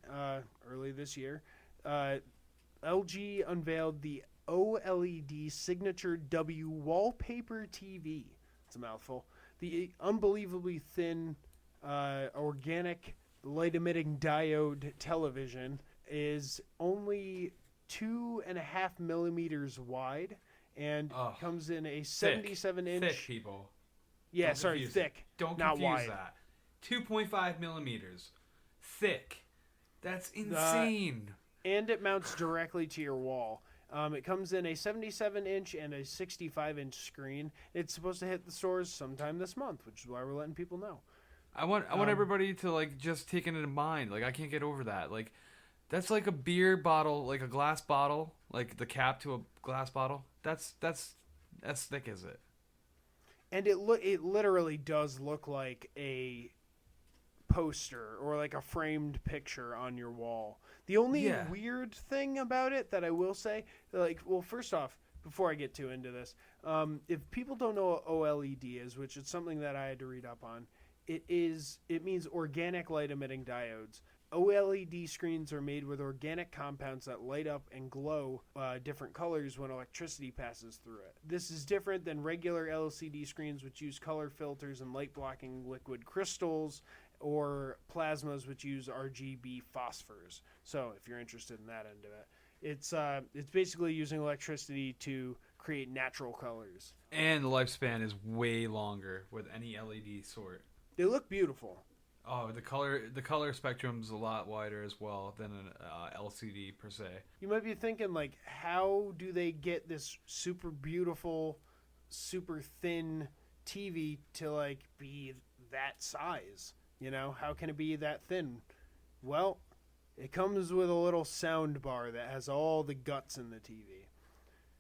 early this year, LG unveiled the OLED Signature W Wallpaper TV. It's a mouthful. The unbelievably thin, organic light-emitting diode television is only 2.5 millimeters wide and comes in a 77-inch. Thick, people. Yeah, Don't sorry, confuse thick. it. Don't not confuse wide. that. 2.5 millimeters. Thick. That's insane. And it mounts directly to your wall. It comes in a 77-inch and a 65-inch screen. It's supposed to hit the stores sometime this month, which is why we're letting people know. I want everybody to like just take it in mind. Like I can't get over that. Like that's like a beer bottle, like a glass bottle, like the cap to a glass bottle. That's as thick as it. And it literally does look like a poster or like a framed picture on your wall. The only weird thing about it that I will say, like, well, first off, before I get too into this, if people don't know what OLED is, which is something that I had to read up on, it means organic light emitting diodes. OLED screens are made with organic compounds that light up and glow different colors when electricity passes through it. This is different than regular LCD screens, which use color filters and light blocking liquid crystals, or plasmas, which use RGB phosphors. So if you're interested in that end of it, it's basically using electricity to create natural colors. And the lifespan is way longer with any LED sort. They look beautiful. Oh, the color spectrum's a lot wider as well than an LCD per se. You might be thinking, like, how do they get this super beautiful, super thin TV to, like, be that size? You know, how can it be that thin? Well, it comes with a little sound bar that has all the guts in the TV.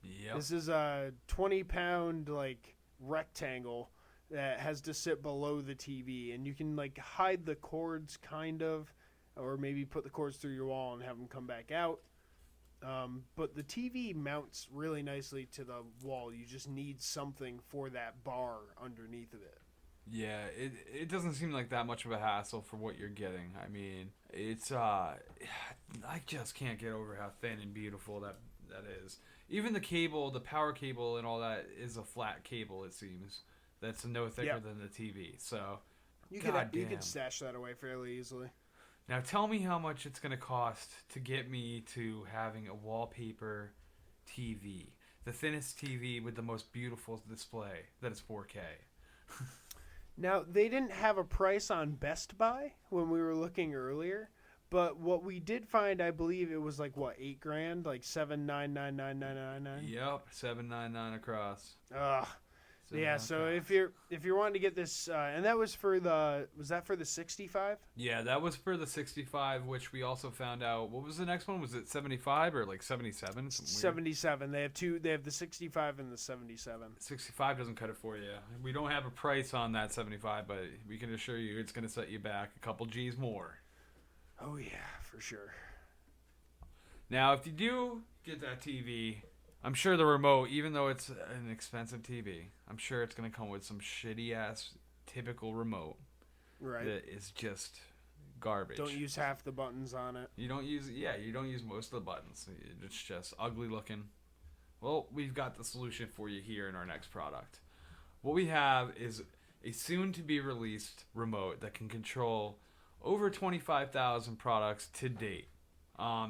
Yep. This is a 20-pound, like, rectangle that has to sit below the TV, and you can, like, hide the cords, kind of, or maybe put the cords through your wall and have them come back out. But the TV mounts really nicely to the wall. You just need something for that bar underneath of it. Yeah, it doesn't seem like that much of a hassle for what you're getting. I mean, it's I just can't get over how thin and beautiful that is. Even the cable, the power cable and all that is a flat cable, it seems. That's no thicker than the TV. So, you could stash that away fairly easily. Now tell me how much it's going to cost to get me to having a wallpaper TV. The thinnest TV with the most beautiful display that is 4K. Now, they didn't have a price on Best Buy when we were looking earlier, but what we did find, I believe it was like, what, $8,000? Like $7,999,999? Yep, $799 across. Ugh. Yeah, so if you're wanting to get this, and that was for was that for the 65? Yeah, that was for the 65, which we also found out. What was the next one? Was it 75 or like 77? 77. They have two. They have the 65 and the 77. 65 doesn't cut it for you. We don't have a price on that 75, but we can assure you it's going to set you back a couple G's more. Oh yeah, for sure. Now, if you do get that TV, I'm sure the remote, even though it's an expensive TV, I'm sure it's going to come with some shitty-ass typical remote. Right. That is just garbage. Don't use half the buttons on it. You don't use most of the buttons. It's just ugly looking. Well, we've got the solution for you here in our next product. What we have is a soon-to-be-released remote that can control over 25,000 products to date.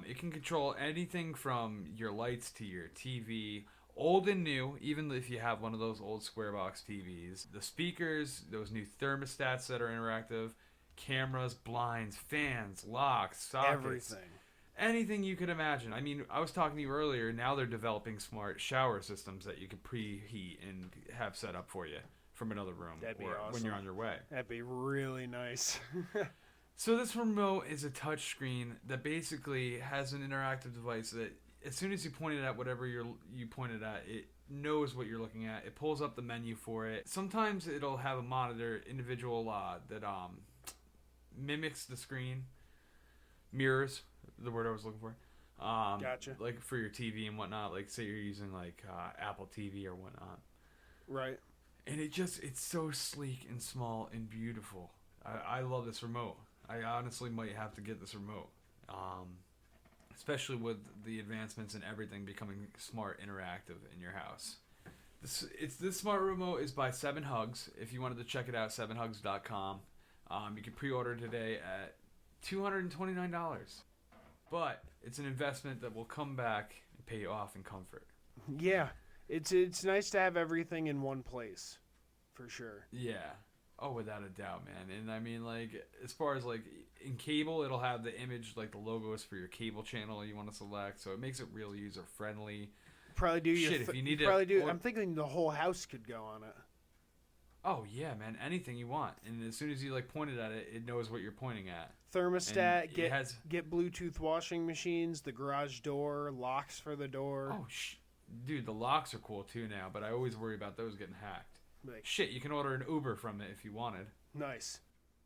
It can control anything from your lights to your TV, old and new, even if you have one of those old square box TVs. The speakers, those new thermostats that are interactive, cameras, blinds, fans, locks, sockets. Everything. Anything you could imagine. I mean, I was talking to you earlier, now they're developing smart shower systems that you can preheat and have set up for you from another room. That'd be or awesome. when you're on your way. That'd be really nice. So this remote is a touch screen that basically has an interactive device that as soon as you point it at whatever you pointed at, it knows what you're looking at. It pulls up the menu for it. Sometimes it'll have a monitor individual that mimics the screen, mirrors the word I was looking for. Gotcha. Like for your TV and whatnot. Like say you're using like Apple TV or whatnot. Right. And it's so sleek and small and beautiful. I love this remote. I honestly might have to get this remote. Especially with the advancements and everything becoming smart interactive in your house. This smart remote is by 7 Hugs. If you wanted to check it out, 7hugs.com. You can pre-order today at $229. But it's an investment that will come back and pay you off in comfort. Yeah, it's nice to have everything in one place, for sure. Yeah. Oh, without a doubt, man. And I mean, like, as far as, like, in cable, it'll have the image, like, the logos for your cable channel you want to select, so it makes it real user-friendly. Probably do your... Shit, if you need probably to... do. I'm thinking the whole house could go on it. Oh, yeah, man. Anything you want. And as soon as you, like, point it at it, it knows what you're pointing at. Thermostat, get Bluetooth washing machines, the garage door, locks for the door. Oh, dude, the locks are cool, too, now, but I always worry about those getting hacked. Like, Shit, you can order an Uber from it if you wanted. Nice.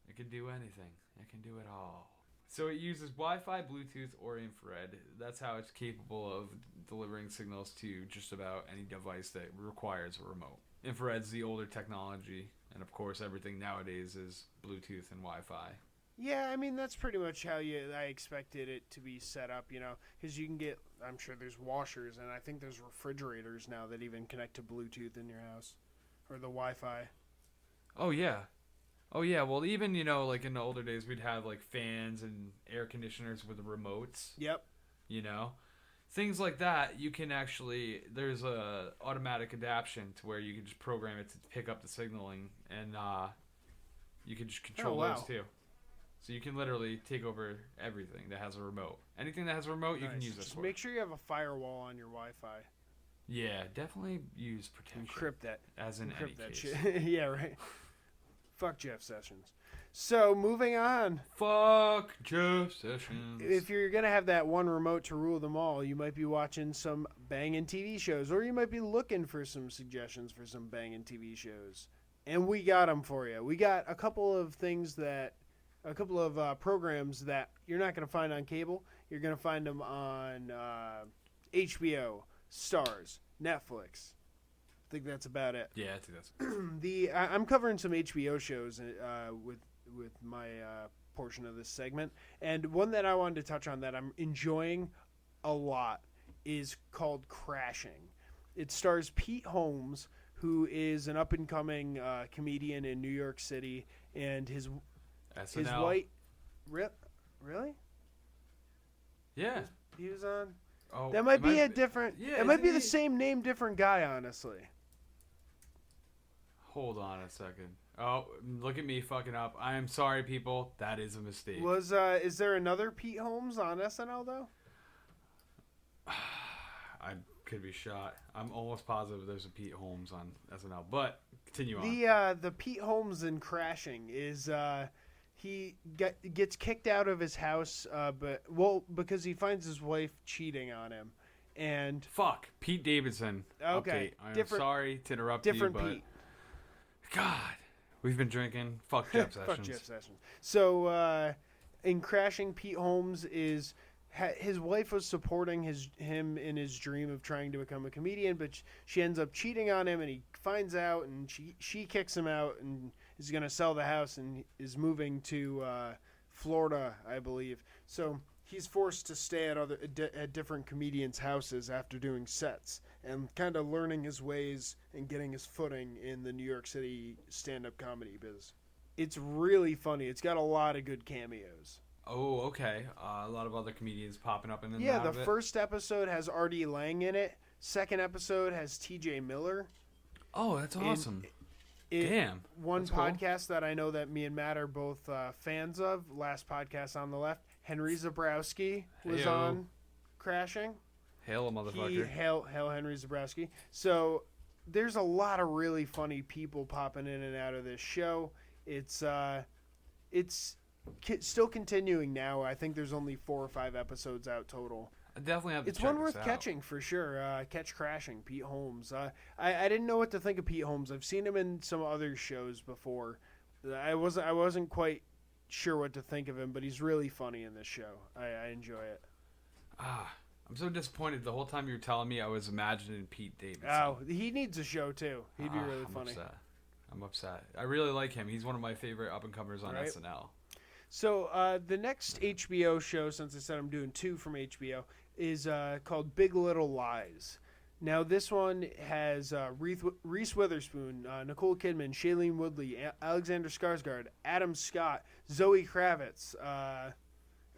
It can do anything. It can do it all. So it uses Wi-Fi, Bluetooth, or infrared. That's how it's capable of delivering signals to just about any device that requires a remote. Infrared's the older technology, and of course everything nowadays is Bluetooth and Wi-Fi. Yeah, I mean, that's pretty much how I expected it to be set up, you know, because you can get, I'm sure there's washers, and I think there's refrigerators now that even connect to Bluetooth in your house, or the Wi-Fi. Oh, yeah. Oh, yeah. Well, even, you know, like in the older days, we'd have, like, fans and air conditioners with remotes. Yep. You know? Things like that, you can actually, there's a automatic adaptation to where you can just program it to pick up the signaling, and you can just control those, too. So you can literally take over everything that has a remote. Anything that has a remote, you can use this Just for. make sure you have a firewall on your Wi-Fi. Yeah, definitely use protection. Encrypt that. As in any Encrypt that case. shit. Yeah, right. Fuck Jeff Sessions. So, moving on. Fuck Jeff Sessions. If you're going to have that one remote to rule them all, you might be watching some banging TV shows, or you might be looking for some suggestions for some banging TV shows. And we got them for you. We got a couple of programs that you're not going to find on cable. You're going to find them on HBO, Starz, Netflix. I think that's about it. Yeah, I think that's I'm covering some HBO shows with my portion of this segment, and one that I wanted to touch on that I'm enjoying a lot is called Crashing. It stars Pete Holmes, who is an up and coming comedian in New York City, and his white really he was on. Oh, that might be a different. Yeah, it might be the same name, different guy. Honestly. Hold on a second. Oh, look at me fucking up. I am sorry, people. That is a mistake. Is there another Pete Holmes on SNL though? I could be shot. I'm almost positive there's a Pete Holmes on SNL, but continue on. The Pete Holmes in Crashing is he gets kicked out of his house, because he finds his wife cheating on him, and fuck Pete Davidson. Okay, update. I'm sorry to interrupt you, but Pete. God, we've been drinking. Fuck Jeff Sessions. Fuck Jeff Sessions. So in Crashing, Pete Holmes is. His wife was supporting him in his dream of trying to become a comedian, but she ends up cheating on him, and he finds out, and she kicks him out, and is going to sell the house, and is moving to Florida, I believe. So he's forced to stay at different comedians' houses after doing sets, and kind of learning his ways and getting his footing in the New York City stand-up comedy biz. It's really funny. It's got a lot of good cameos. Oh, okay. A lot of other comedians popping up in the the first episode has R.D. Lang in it. Second episode has T.J. Miller. Oh, that's awesome. Damn. One that's podcast that I know that me and Matt are both fans of, Last Podcast on the Left, Henry Zabrowski was on Crashing. Hail a motherfucker. Hail Henry Zabrowski. So there's a lot of really funny people popping in and out of this show. It's still continuing now. I think there's only 4 or 5 episodes out total. I definitely have to It's check one this worth out. catching for sure. Catch Crashing, Pete Holmes. I didn't know what to think of Pete Holmes. I've seen him in some other shows before. I wasn't quite sure what to think of him, but he's really funny in this show. I enjoy it. I'm so disappointed. The whole time you were telling me, I was imagining Pete Davidson. Oh, he needs a show too. He'd be really funny. I'm upset. I really like him. He's one of my favorite up-and-comers on SNL. So the next HBO show, since I said I'm doing 2 from HBO, is called Big Little Lies. Now this one has Reese Witherspoon, Nicole Kidman, Shailene Woodley, Alexander Skarsgård, Adam Scott, Zoe Kravitz,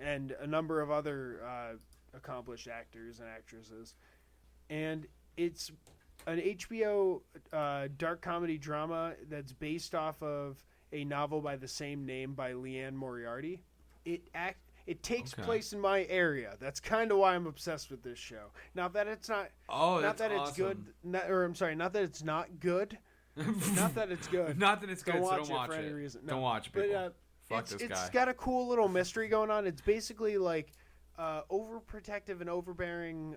and a number of other accomplished actors and actresses. And it's an HBO dark comedy drama that's based off of a novel by the same name by Leanne Moriarty. It takes place in my area. That's kind of why I'm obsessed with this show. Not that it's not. Oh, not that awesome. it's good. I'm sorry. Not that it's not good. Not that it's good. Not that it's good. Don't So watch don't it watch for it. any reason. No. Don't watch people. But, Fuck this guy. It's got a cool little mystery going on. It's basically like overprotective and overbearing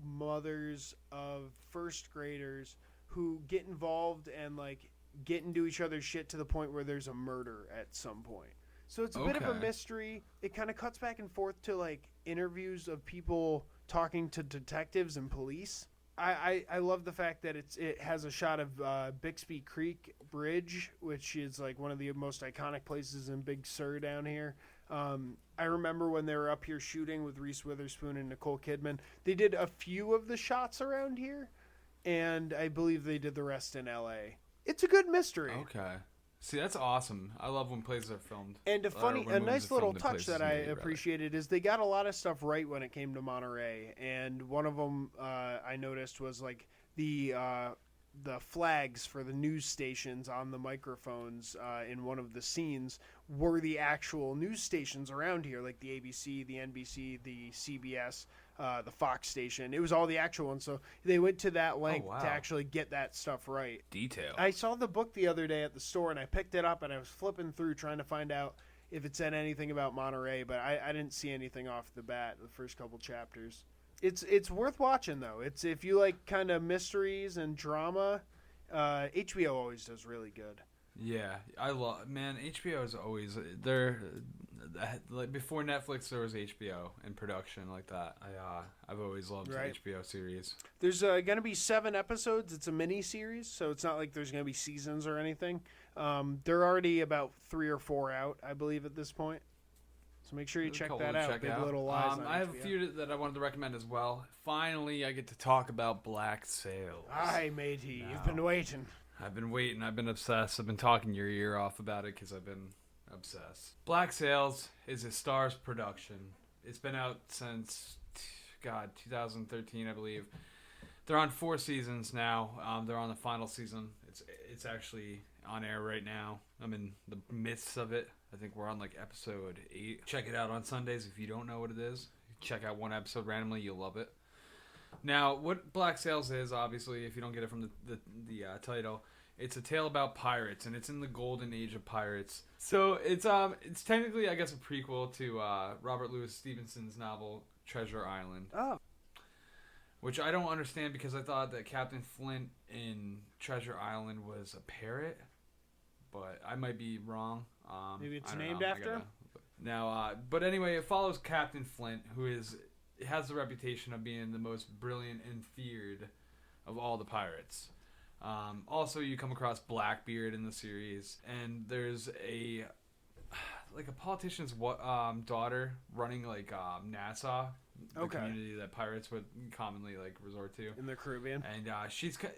mothers of first graders who get involved and like get into each other's shit to the point where there's a murder at some point. So it's a bit of a mystery. It kind of cuts back and forth to like interviews of people talking to detectives and police. I love the fact that it has a shot of Bixby Creek Bridge, which is like one of the most iconic places in Big Sur down here. I remember when they were up here shooting with Reese Witherspoon and Nicole Kidman. They did a few of the shots around here, and I believe they did the rest in L.A. It's a good mystery. Okay. See, that's awesome. I love when places are filmed. And a nice little touch that I appreciated is they got a lot of stuff right when it came to Monterey. And one of them I noticed was like the flags for the news stations on the microphones in one of the scenes were the actual news stations around here, like the ABC, the NBC, the CBS, the Fox station. It was all the actual ones. So they went to that length to actually get that stuff right. Detail. I saw the book the other day at the store, and I picked it up, and I was flipping through trying to find out if it said anything about Monterey, but I didn't see anything off the bat the first couple chapters. It's worth watching, though. It's if you like kind of mysteries and drama, HBO always does really good. Yeah, HBO is always like before Netflix there was HBO in production like that. I've always loved HBO series. There's going to be 7 episodes. It's a mini series, so it's not like there's going to be seasons or anything. They're already about 3 or 4 out, I believe, at this point. So make sure you check that out. Big Little Lies on I have HBO. a few that I wanted to recommend as well. Finally, I get to talk about Black Sails. Aye, matey, you've been waiting. I've been waiting. I've been obsessed. I've been talking your ear off about it because I've been obsessed. Black Sails is a Starz production. It's been out since, 2013, I believe. They're on 4 seasons now. They're on the final season. It's actually on air right now. I'm in the midst of it. I think we're on like episode 8. Check it out on Sundays if you don't know what it is. Check out one episode randomly. You'll love it. Now, what Black Sails is, obviously, if you don't get it from the title, it's a tale about pirates, and it's in the golden age of pirates. So it's technically, I guess, a prequel to Robert Louis Stevenson's novel Treasure Island. Oh. Which I don't understand because I thought that Captain Flint in Treasure Island was a parrot, but I might be wrong. Maybe it's named after him? Now, but anyway, it follows Captain Flint, who has the reputation of being the most brilliant and feared of all the pirates. Also, you come across Blackbeard in the series, and there's a politician's daughter running NASA, the community that pirates would commonly resort to in the Caribbean. And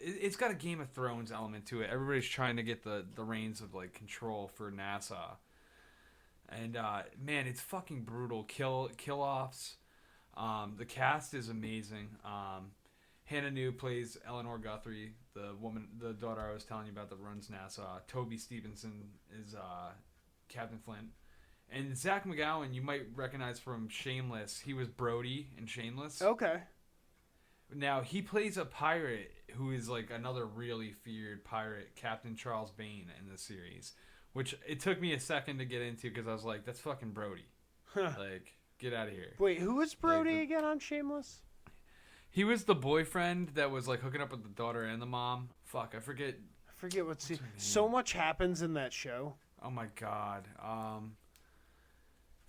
it's got a Game of Thrones element to it. Everybody's trying to get the reins of control for NASA, and man, it's fucking brutal. Kill-offs. The cast is amazing. Hannah New plays Eleanor Guthrie, the daughter I was telling you about that runs NASA. Toby Stevenson is Captain Flint. And Zach McGowan, you might recognize from Shameless. He was Brody in Shameless. Okay. Now, he plays a pirate who is another really feared pirate, Captain Charles Bane in this series. Which it took me a second to get into because I was like, that's fucking Brody. Huh. Get out of here. Wait, who was Brody again on Shameless? He was the boyfriend that was hooking up with the daughter and the mom. Fuck, I forget what so much happens in that show. Oh my god.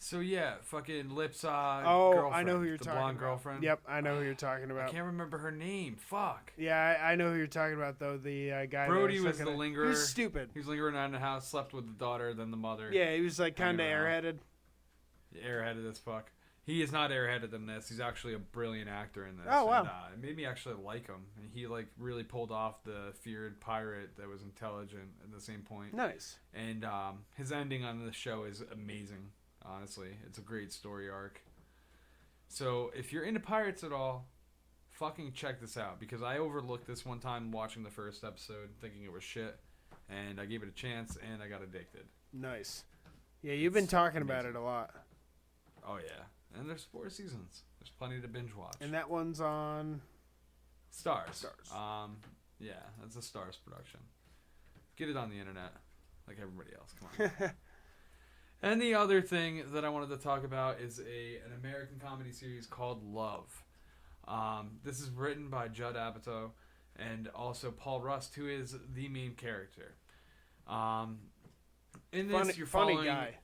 So yeah, fucking Lips. Oh, Girlfriend, I know who you're the talking blonde about. girlfriend. Yep, I know who you're talking I about. can't remember her name. Fuck. Yeah, I know who you're talking about though. The guy. Brody that was the looking at- lingerer. He was stupid. He was lingering around the house, slept with the daughter, then the mother. Yeah, he was like kind of Hanging around. airheaded. Airheaded as fuck. He is not airheaded in this. He's actually a brilliant actor in this. Oh, wow. And, it made me actually like him. And he like really pulled off the feared pirate that was intelligent at the same point. Nice. And his ending on the show is amazing. Honestly, it's a great story arc. So if you're into pirates at all, fucking check this out, because I overlooked this one time watching the first episode, thinking it was shit, and I gave it a chance, and I got addicted. Nice. Yeah, you've been talking about it a lot. Oh yeah. And there's 4 seasons. There's plenty to binge watch. And that one's on Starz. Starz. Yeah, that's a Starz production. Get it on the internet, like everybody else. Come on. And the other thing that I wanted to talk about is an American comedy series called Love. This is written by Judd Apatow and also Paul Rust, who is the main character. In this, you're funny following, guy.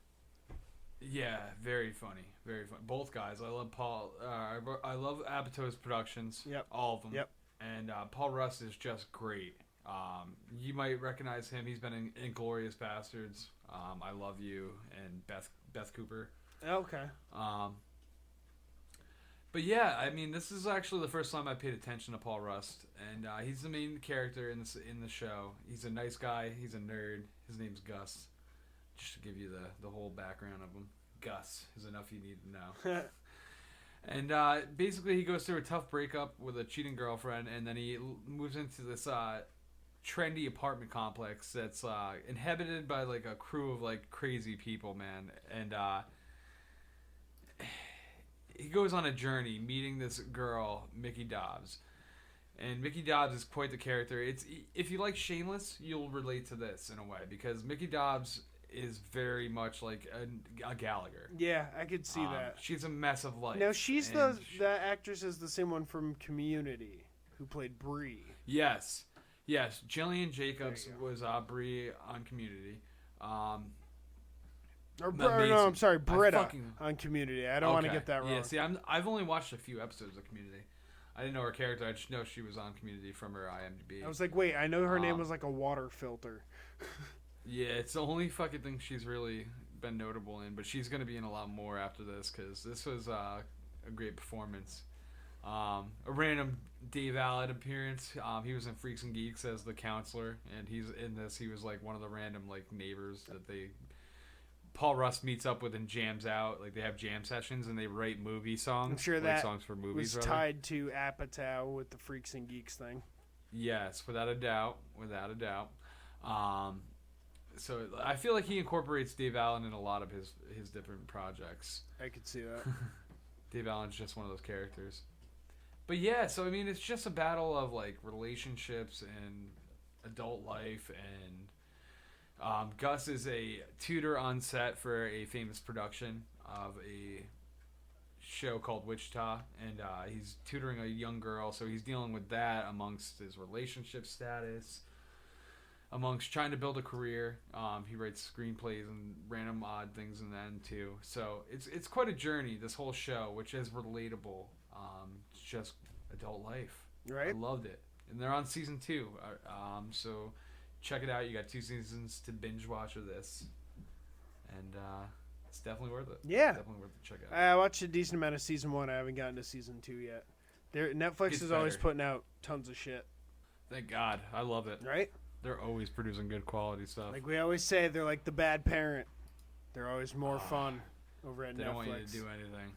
Yeah, very funny, very funny. Both guys. I love Paul. I love Apatow's productions. Yep. All of them. Yep. And Paul Rust is just great. You might recognize him. He's been in Inglourious Bastards, I Love You, and Beth Cooper. Okay. But yeah, I mean, this is actually the first time I paid attention to Paul Rust, and he's the main character in the show. He's a nice guy. He's a nerd. His name's Gus. Just to give you the whole background of him. Gus is enough you need to know. And basically he goes through a tough breakup with a cheating girlfriend, and then he moves into this trendy apartment complex that's inhabited by like a crew of like crazy people, man. And he goes on a journey meeting this girl, Mickey Dobbs. And Mickey Dobbs is quite the character. If you like Shameless, you'll relate to this in a way, because Mickey Dobbs is very much like a Gallagher. Yeah, I could see that. She's a mess of life. No, she's the actress is the same one from Community who played Bree. Yes. Jillian Jacobs was Bree on Community. I'm sorry, Britta on Community. I don't want to get that wrong. Yeah, see, I've only watched a few episodes of Community. I didn't know her character. I just know she was on Community from her IMDb. I was like, wait, I know her name was like a water filter. Yeah, it's the only fucking thing she's really been notable in, but she's going to be in a lot more after this, because this was a great performance. A random Dave Allen appearance. He was in Freaks and Geeks as the counselor, and he's in this. He was like one of the random like neighbors that Paul Rust meets up with and jams out. Like they have jam sessions and they write movie songs. I'm sure like that songs for movies, was tied to Apatow with the Freaks and Geeks thing. Yes, without a doubt. So I feel like he incorporates Dave Allen in a lot of his different projects. I could see that. Dave Allen's just one of those characters. But yeah, so I mean, it's just a battle of like relationships and adult life, and Gus is a tutor on set for a famous production of a show called Wichita, and he's tutoring a young girl, so he's dealing with that amongst his relationship status, amongst trying to build a career. He writes screenplays and random odd things in the end too. So it's quite a journey, this whole show, which is relatable. It's just adult life. Right. I loved it. And they're on season 2. So check it out. You got 2 seasons to binge watch of this. And it's definitely worth it. Yeah. Definitely worth it to check out. I watched a decent amount of season 1. I haven't gotten to season 2 yet. Netflix is always putting out tons of shit. Thank God. I love it. Right? They're always producing good quality stuff. Like we always say, they're like the bad parent. They're always more fun over at Netflix. They don't want you to do anything.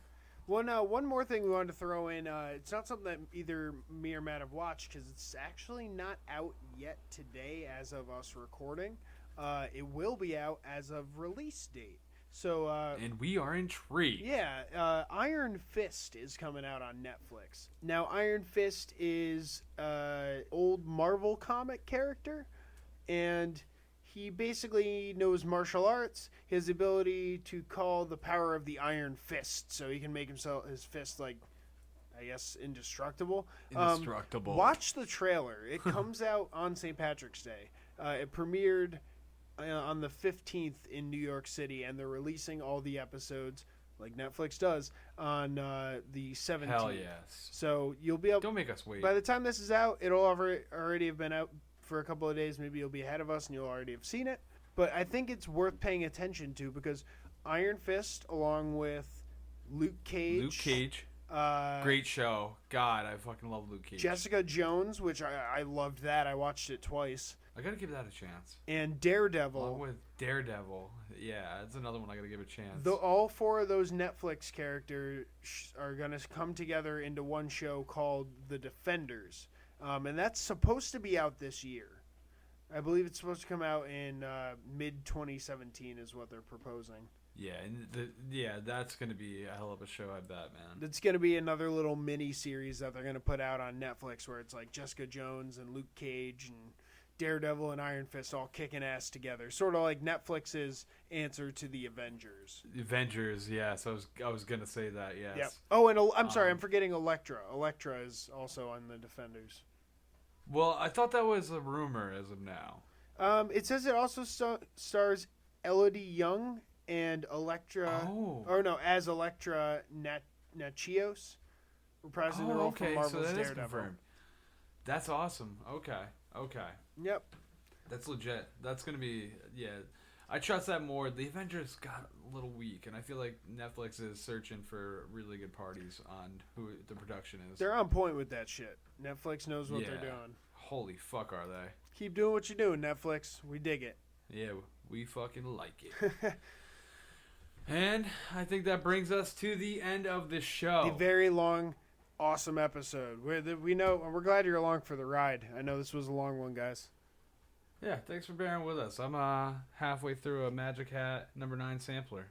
Well, now, one more thing we wanted to throw in. It's not something that either me or Matt have watched, because it's actually not out yet today as of us recording. It will be out as of release date. So, and we are intrigued. Yeah, Iron Fist is coming out on Netflix. Now, Iron Fist is an old Marvel comic character, and he basically knows martial arts. His ability to call the power of the Iron Fist, so he can make his fist, like, I guess, indestructible. Indestructible. Watch the trailer. It comes out on St. Patrick's Day. It premiered on the 15th in New York City, and they're releasing all the episodes like Netflix does on the 17th. Hell yes. So you'll be able. Don't make us wait. By the time this is out, it'll already have been out for a couple of days. Maybe you'll be ahead of us and you'll already have seen it. But I think it's worth paying attention to because Iron Fist, along with Luke Cage. Great show. God, I fucking love Luke Cage. Jessica Jones, which I loved that. I watched it twice. I gotta give that a chance. And Daredevil. Along with Daredevil. Yeah, that's another one I gotta give a chance. All 4 of those Netflix characters are going to come together into one show called The Defenders. And that's supposed to be out this year. I believe it's supposed to come out in mid-2017 is what they're proposing. Yeah, and that's going to be a hell of a show, I bet, man. It's going to be another little mini-series that they're going to put out on Netflix where it's like Jessica Jones and Luke Cage and Daredevil and Iron Fist all kicking ass together. Sort of like Netflix's answer to the Avengers. Avengers, yes. I was going to say that, yes. Yep. Oh, and I'm sorry, I'm forgetting Elektra. Elektra is also on the Defenders. Well, I thought that was a rumor as of now. It says it also stars Elodie Young and Elektra. Oh. Or no, as Elektra Natchios, reprising the role from Marvel's so that Daredevil. is confirmed. That's awesome. Okay. Yep. That's legit. That's going to be, yeah. I trust that more. The Avengers got a little weak, and I feel like Netflix is searching for really good parties on who the production is. They're on point with that shit. Netflix knows what they're doing. Holy fuck are they? Keep doing what you're doing, Netflix. We dig it. Yeah, we fucking like it. And I think that brings us to the end of the show. The very long, awesome episode. We know, and we're glad you're along for the ride. I know this was a long one, guys. Yeah, thanks for bearing with us. I'm halfway through a Magic Hat number 9 sampler.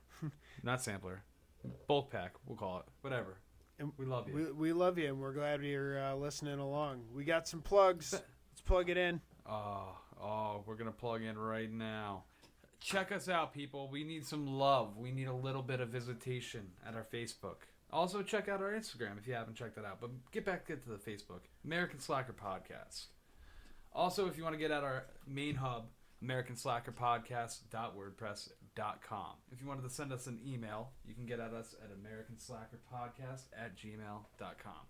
Not sampler. Bulk pack, we'll call it. Whatever. And we love you. We love you, and we're glad you're listening along. We got some plugs. Let's plug it in. Oh, we're going to plug in right now. Check us out, people. We need some love. We need a little bit of visitation at our Facebook. Also, check out our Instagram if you haven't checked that out. But get back to the Facebook. American Slacker Podcast. Also, if you want to get at our main hub, americanslackerpodcast.wordpress.com. If you wanted to send us an email, you can get at us at americanslackerpodcast@gmail.com.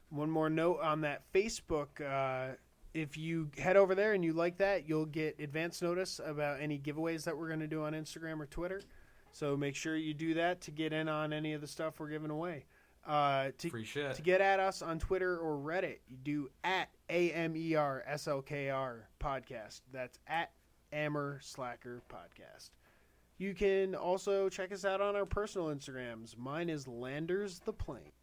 One more note on that Facebook. If you head over there and you like that, you'll get advance notice about any giveaways that we're going to do on Instagram or Twitter. So make sure you do that to get in on any of the stuff we're giving away. Free shit. To get at us on Twitter or Reddit, you do at AMERSLKR podcast. That's at Amer Slacker podcast. You can also check us out on our personal Instagrams. Mine is Landers the Plane.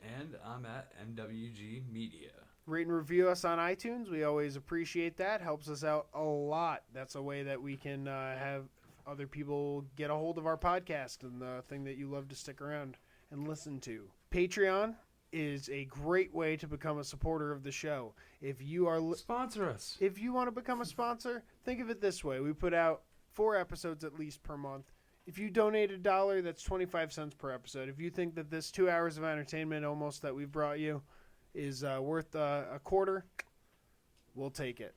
And I'm at MWG Media. Rate and review us on iTunes. We always appreciate that. Helps us out a lot. That's a way that we can have other people get a hold of our podcast and the thing that you love to stick around and listen to. Patreon is a great way to become a supporter of the show. If you are sponsor us. If you want to become a sponsor, think of it this way. We put out 4 episodes at least per month. If you donate $1, that's 25 cents per episode. If you think that this 2 hours of entertainment almost that we've brought you is worth a quarter, we'll take it.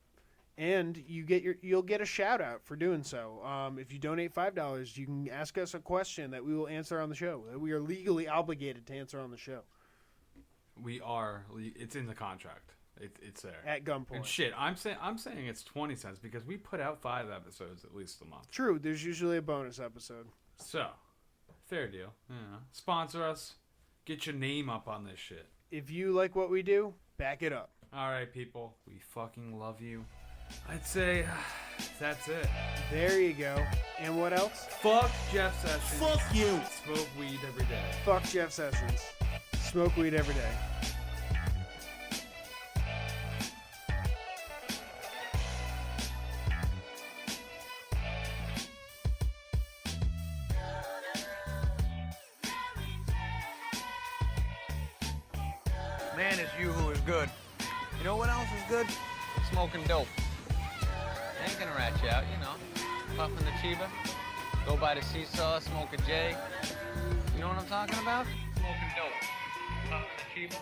And you'll get a shout out for doing so. If you donate $5, you can ask us a question that we will answer on the show. We are legally obligated to answer on the show. We are. It's in the contract. It's there at gunpoint. And shit, I'm saying it's 20 cents because we put out 5 episodes at least a month. True. There's usually a bonus episode. So, fair deal. Yeah. Sponsor us. Get your name up on this shit. If you like what we do, back it up. All right, people. We fucking love you. I'd say that's it. There you go. And what else? Fuck Jeff Sessions. Fuck you. Smoke weed every day. Fuck Jeff Sessions. Smoke weed every day. Man, it's you who is good. You know what else is good? Smoking dope. I ain't gonna rat you out, you know. Puffing the Chiba, go by the seesaw, smoke a J. You know what I'm talking about? Smoking dope. Puffing the Chiba,